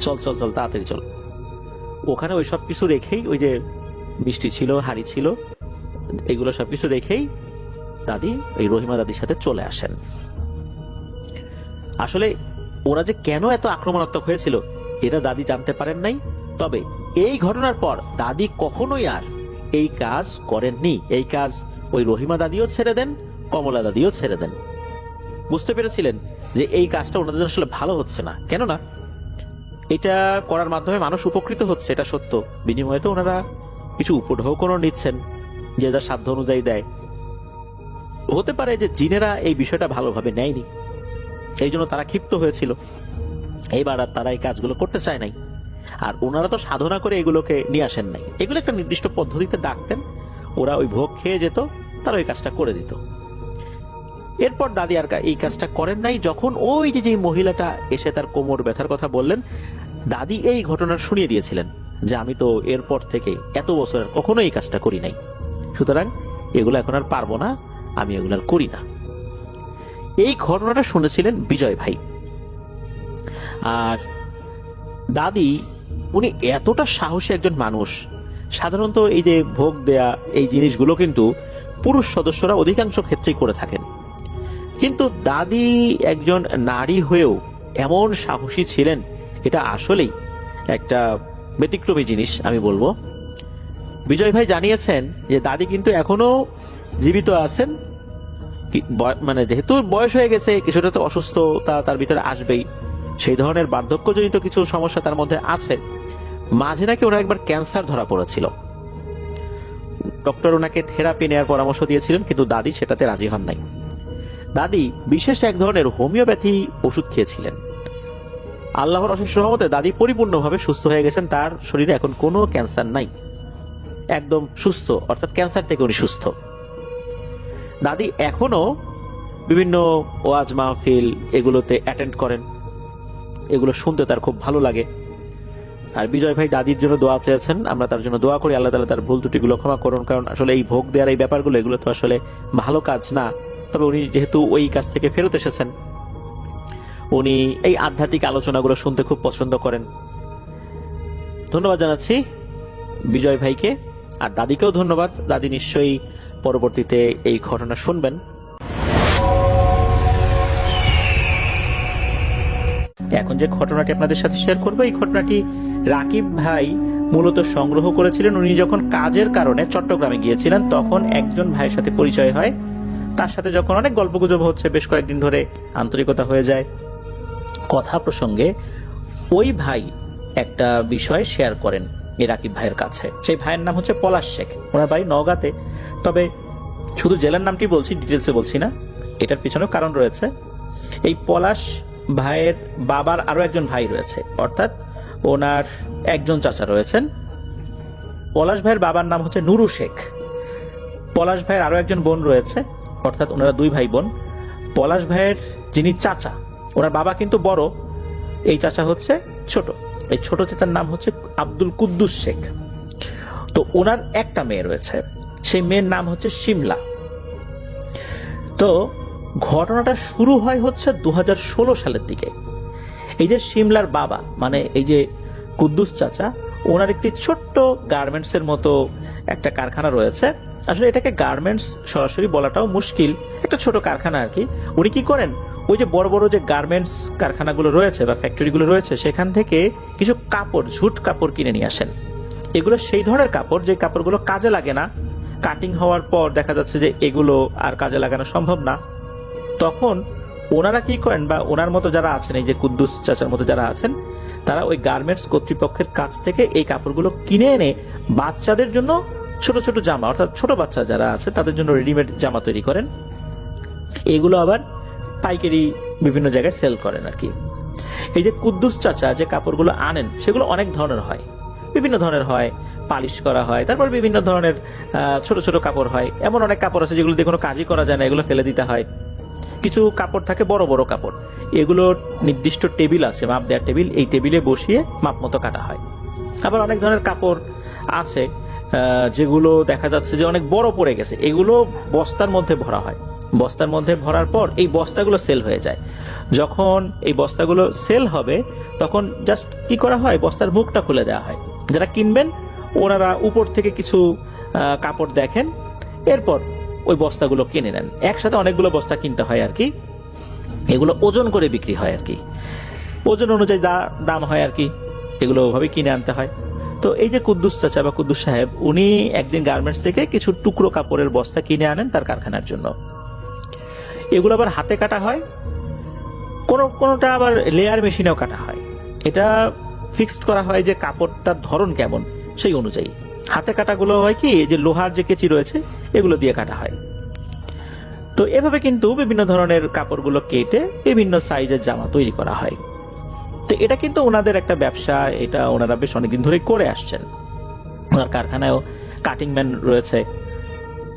চল চল চল তাড়াতাড়ি চল। ওখানে ওই সব কিছু রেখেই, ওই যে মিষ্টি ছিল, হাড়ি ছিল, এগুলো সবকিছু রেখেই দাদি ওই রহিমা দাদির সাথে চলে আসেন। আসলে ওরা যে কেন এত আক্রমণাত্মক হয়েছিল এটা দাদি জানতে পারেন নাই। তবে এই ঘটনার পর দাদি কখনোই আর এই কাজ করেননি। এই কাজ ওই রহিমা দাদিও ছেড়ে দেন, কমলা দাদিও ছেড়ে দেন। বুঝতে পেরেছিলেন যে এই কাজটা ওনাদের জন্য আসলে ভালো হচ্ছে না, কেননা এটা করার মাধ্যমে মানুষ উপকৃত হচ্ছে, এটা সত্য। বিনিময়ে তো ওনারা কিছু উপঢৌকনও নিচ্ছেন, যে যার সাধ্য অনুযায়ী দেয়। হতে পারে যে জিনেরা এই বিষয়টা ভালোভাবে নেয়নি, এই জন্য তারা ক্ষিপ্ত হয়েছিল। এইবার আর তারা এই কাজগুলো করতে চায় নাই। আর ওনারা তো সাধনা করে এগুলোকে নিয়ে আসেন নাই, এগুলো একটা নির্দিষ্ট পদ্ধতিতে ডাকতেন, ওরা ওই ভোগ খেয়ে যেত, তারা ওই কাজটা করে দিত। এরপর দাদি আর এই কাজটা করেন নাই। যখন ওই যে মহিলাটা এসে তার কোমর ব্যথার কথা বললেন, দাদি এই ঘটনা শুনিয়ে দিয়েছিলেন যে আমি তো এরপর থেকে এত বছর কখনো এই কাজটা করি নাই, সুতরাং এগুলো এখন আর পারবো না, আমি এগুলো আর করি না। এই ঘটনাটা শুনেছিলেন বিজয় ভাই। আর দাদি উনি এতটা সাহসী একজন মানুষ। সাধারণত এই যে ভোগ দেয়া এই জিনিসগুলো কিন্তু পুরুষ সদস্যরা অধিকাংশ ক্ষেত্রেই করে থাকেন, কিন্তু দাদি একজন নারী হয়েও এমন সাহসী ছিলেন, এটা আসলেই একটা ব্যতিক্রমী জিনিস আমি বলবো। বিজয় ভাই জানিয়েছেন যে দাদি কিন্তু এখনো জীবিত আছেন, মানে যেহেতু বয়স হয়ে গেছে, কিছুটা তো অসুস্থতা তার ভিতরে আসবেই, সেই ধরনের বার্ধক্যজনিত কিছু সমস্যা তার মধ্যে আছে। মাঝে নাকি ওনার একবার ক্যান্সার ধরা পড়েছিল, ডক্টর ওনাকে থেরাপি নেওয়ার পরামর্শ দিয়েছিলেন, কিন্তু দাদি সেটাতে রাজি হন নাই। দাদি বিশেষ এক ধরনের হোমিওপ্যাথি ওষুধ খেয়েছিলেন। আল্লাহর অশেষ রহমতে দাদি পরিপূর্ণভাবে সুস্থ হয়ে গেছেন, তার শরীরে এখন কোনো ক্যান্সার নাই, একদম সুস্থ, অর্থাৎ ক্যান্সার থেকে উনি সুস্থ। দাদি এখনো বিভিন্ন ওয়াজ মাহফিল এগুলোতে অ্যাটেন্ড করেন, এগুলো শুনতে তার খুব ভালো লাগে। আর বিজয় ভাই দাদির জন্য দোয়া চেয়েছেন, আমরা তার জন্য দোয়া করি আল্লাহ তাআলা তার ভুল ত্রুটিগুলো ক্ষমা করুন, কারণ আসলে এই ভোগ দেওয়ার এই ব্যাপারগুলো এগুলো তো আসলে ভালো কাজ না। তবে উনি যেহেতু ওই কাজ থেকে ফেরত এসেছেন, উনি এই আধ্যাত্মিক আলোচনাগুলো শুনতে খুব পছন্দ করেন। ধন্যবাদ জানাচ্ছি বিজয় ভাইকে, আর দাদিকেও ধন্যবাদ। দাদি নিশ্চয়ই পরবর্তীতে এই ঘটনা শুনবেন। এখন যে ঘটনাটি আপনাদের সাথে শেয়ার করবো, এই ঘটনাটি রাকিব ভাই মূলত সংগ্রহ করেছিলেন। উনি যখন কাজের কারণে চট্টগ্রামে গিয়েছিলেন, তখন একজন ভাইয়ের সাথে পরিচয় হয়। তার সাথে যখন অনেক গল্পগুজব হচ্ছে, বেশ কয়েকদিন ধরে আন্তরিকতা হয়ে যায়, কথা প্রসঙ্গে ওই ভাই একটা বিষয় শেয়ার করেন এই রাকিব ভাইয়ের কাছে। সেই ভাইয়ের নাম হচ্ছে পলাশ শেখ, ওনার বাড়ি নওগাঁতে। তবে শুধু জেলার নামটি বলছি, ডিটেলসে বলছি না, এটার পিছনেও কারণ রয়েছে। এই পলাশ ভাইয়ের বাবার আরো একজন ভাই রয়েছে, অর্থাৎ ওনার একজন চাচা রয়েছেন। পলাশ ভাইয়ের বাবার নাম হচ্ছে নুরু শেখ। পলাশ ভাইয়ের আরো একজন বোন রয়েছে, অর্থাৎ ওনারা দুই ভাই বোন। পলাশ ভাইয়ের যিনি চাচা, ওনার বাবা কিন্তু বড়, এই চাচা হচ্ছে ছোট। এই ছোট চাচার নাম হচ্ছে আব্দুল কুদ্দুস শেখ। তো ওনার একটা মেয়ে রয়েছে, সেই মেয়ের নাম হচ্ছে শিমলা। তো ঘটনাটা শুরু হয় হচ্ছে 2016 সালের দিকে। এই যে শিমলার বাবা, মানে এই যে কুদ্দুস চাচা, ওনার একটি ছোট্ট গার্মেন্টসের মতো একটা কারখানা রয়েছে। আসলে এটাকে গার্মেন্টস সরাসরি বলাটাও মুশকিল, একটা ছোট কারখানা আর কি। উনি কি করেন, ওই যে বড় বড় যে গার্মেন্টস কারখানাগুলো রয়েছে বা ফ্যাক্টরিগুলো রয়েছে, সেখান থেকে কিছু কাপড়, ঝুট কাপড় কিনে নিয়ে আসেন। এগুলো সেই ধরনের কাপড় যে কাপড়গুলো কাজে লাগে না, কাটিং হওয়ার পর দেখা যাচ্ছে যে এগুলো আর কাজে লাগানো সম্ভব না। তখন ওনারা কি করেন, বা ওনার মতো যারা আছেন, এই যে কুদ্দুস চাচার মতো যারা আছেন, তারা ওই গার্মেন্টস কর্তৃপক্ষের কাছ থেকে এই কাপড়গুলো কিনে এনে বাচ্চাদের জন্য ছোট ছোট জামা, অর্থাৎ ছোট বাচ্চা যারা আছে তাদের জন্য রেডিমেড জামা তৈরি করেন। এগুলো আবার পাইকারি বিভিন্ন জায়গায় সেল করেন আর কি। এই যে কুদ্দুস চাচা যে কাপড়গুলো আনেন, সেগুলো অনেক ধরনের হয়, বিভিন্ন ধরনের হয়, পালিশ করা হয়, তারপর বিভিন্ন ধরনের ছোট ছোট কাপড় হয়। এমন অনেক কাপড় আছে যেগুলো দিয়ে কোনো কাজই করা যায় না, এগুলো ফেলে দিতে হয়। কিছু কাপড় থাকে বড় বড় কাপড়, এগুলোর নির্দিষ্ট টেবিল আছে, মাপ দেওয়ার টেবিল, এই টেবিলে বসিয়ে মাপ মতো কাটা হয়। আবার অনেক ধরনের কাপড় আছে যেগুলো দেখা যাচ্ছে যে অনেক বড় পড়ে গেছে, এগুলো বস্তার মধ্যে ভরা হয়। বস্তার মধ্যে ভরার পর এই বস্তাগুলো সেল হয়ে যায়। যখন এই বস্তাগুলো সেল হবে তখন জাস্ট কি করা হয়, বস্তার মুখটা খুলে দেওয়া হয়। যারা কিনবেন ওনারা উপর থেকে কিছু কাপড় দেখেন, এরপর ওই বস্তাগুলো কিনে নেন। একসাথে অনেকগুলো বস্তা কিনতে হয় আর কি, এগুলো ওজন করে বিক্রি হয় আর কি, ওজন অনুযায়ী দাম হয় আর কি, এগুলো ওভাবে কিনে আনতে হয়। তো এই যে কুদ্দুস চাচা বা কুদ্দুস সাহেব, উনি একদিন গার্মেন্টস থেকে কিছু টুকরো কাপড়ের বস্তা কিনে আনেন তার কারখানার জন্য। এগুলো আবার হাতে কাটা হয়, কোনোটা আবার লেয়ার মেশিনেও কাটা হয়। এটা ফিক্সড করা হয় যে কাপড়টার ধরন কেমন সেই অনুযায়ী। হাতে কাটাগুলো হয় কি, যে লোহার যে কেচি রয়েছে এগুলো দিয়ে কাটা হয়। তো এভাবে কিন্তু বিভিন্ন ধরনের কাপড়গুলো কেটে বিভিন্ন সাইজের জামা তৈরি করা হয়। তো এটা কিন্তু ওনাদের একটা ব্যবসা, এটা ওনারা বেশ অনেকদিন ধরে করে আসছেন। ওনার কারখানায়ও কাটিং ম্যান রয়েছে,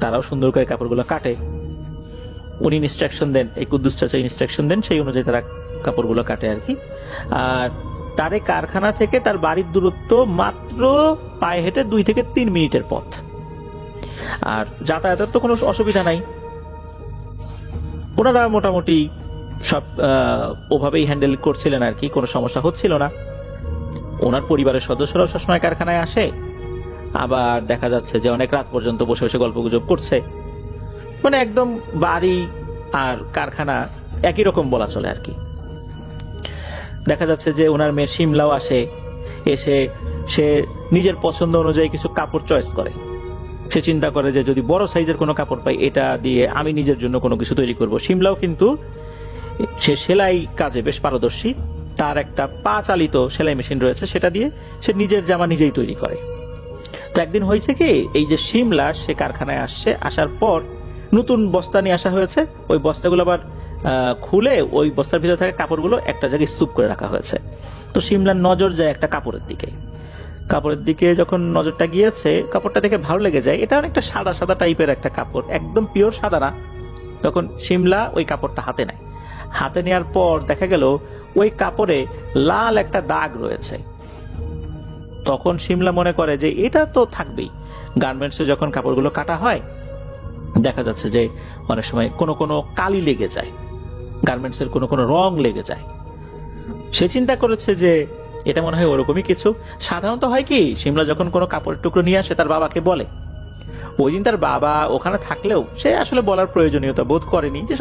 তারাও সুন্দর করে কাপড়গুলো কাটে। উনি ইনস্ট্রাকশন দেন, এই কুদ্দুস চাচা ইনস্ট্রাকশন দেন, সেই অনুযায়ী তারা কাপড়গুলো কাটে আর কি। আর তার এই কারখানা থেকে তার বাড়ির দূরত্ব মাত্র পায়ে হেঁটে 2 থেকে 3 মিনিটের পথ। আর যাতায়াতের তো কোনো অসুবিধা নাই, ওনারা মোটামুটি সব ওভাবেই হ্যান্ডেল করছিলেন আর কি, কোনো সমস্যা হচ্ছিল না। ওনার পরিবারের সদস্যরাও সবসময় কারখানায় আসে, আবার দেখা যাচ্ছে যে অনেক রাত পর্যন্ত বসে বসে গল্পগুজব করছে। মানে একদম বাড়ি আর কারখানা একই রকম বলা চলে আর কি। দেখা যাচ্ছে যে ওনার মেয়ে শিমলাও আসে, এসে সে নিজের পছন্দ অনুযায়ী কিছু কাপড় চয়েস করে। সে চিন্তা করে যে যদি বড় সাইজের কোনো কাপড় পাই, এটা দিয়ে আমি নিজের জন্য কোনো কিছু তৈরি করব। শিমলাও কিন্তু সে সেলাই কাজে বেশ পারদর্শী, তার একটা পা চালিত সেলাই মেশিন রয়েছে, সেটা দিয়ে সে নিজের জামা নিজেই তৈরি করে। তো একদিন হয়েছে কি, এই যে শিমলা সে কারখানায় আসছে, আসার পর নতুন বস্তা নিয়ে আসা হয়েছে। ওই বস্তাগুলো আবার খুলে ওই বস্তার ভিতরে থাকা কাপড়গুলো একটা জায়গায় স্তূপ করে রাখা হয়েছে। তো শিমলার নজর যায় একটা কাপড়ের দিকে, যখন নজরটা গিয়েছে, কাপড়টা দেখে ভালো লেগে যায়, এটা অনেকটা সাদা সাদা টাইপের একটা কাপড়, একদম পিওর সাদা না। তখন শিমলা ওই কাপড়টা হাতে নেয়, হাতে নেওয়ার পর দেখা গেল ওই কাপড়ে লাল একটা দাগ রয়েছে। তখন শিমলা মনে করে যে এটা তো থাকবেই, গার্মেন্টসে যখন কাপড়গুলো কাটা হয় দেখা যাচ্ছে যে অনেক সময় কোনো কালি লেগে যায়, গার্মেন্টসের কোনো রং লেগে যায়। সে চিন্তা করেছে যে এটা মনে হয় ওরকমই কিছু। সাধারণত হয় কি, শিমলা যখন কোনো কাপড়ের টুকরো নিয়ে আসে তার বাবাকে বলে। ওই দিন তার বাবা ওখানে থাকলেও সে আসলে বলার প্রয়োজনীয়তা বোধ করেনি, যে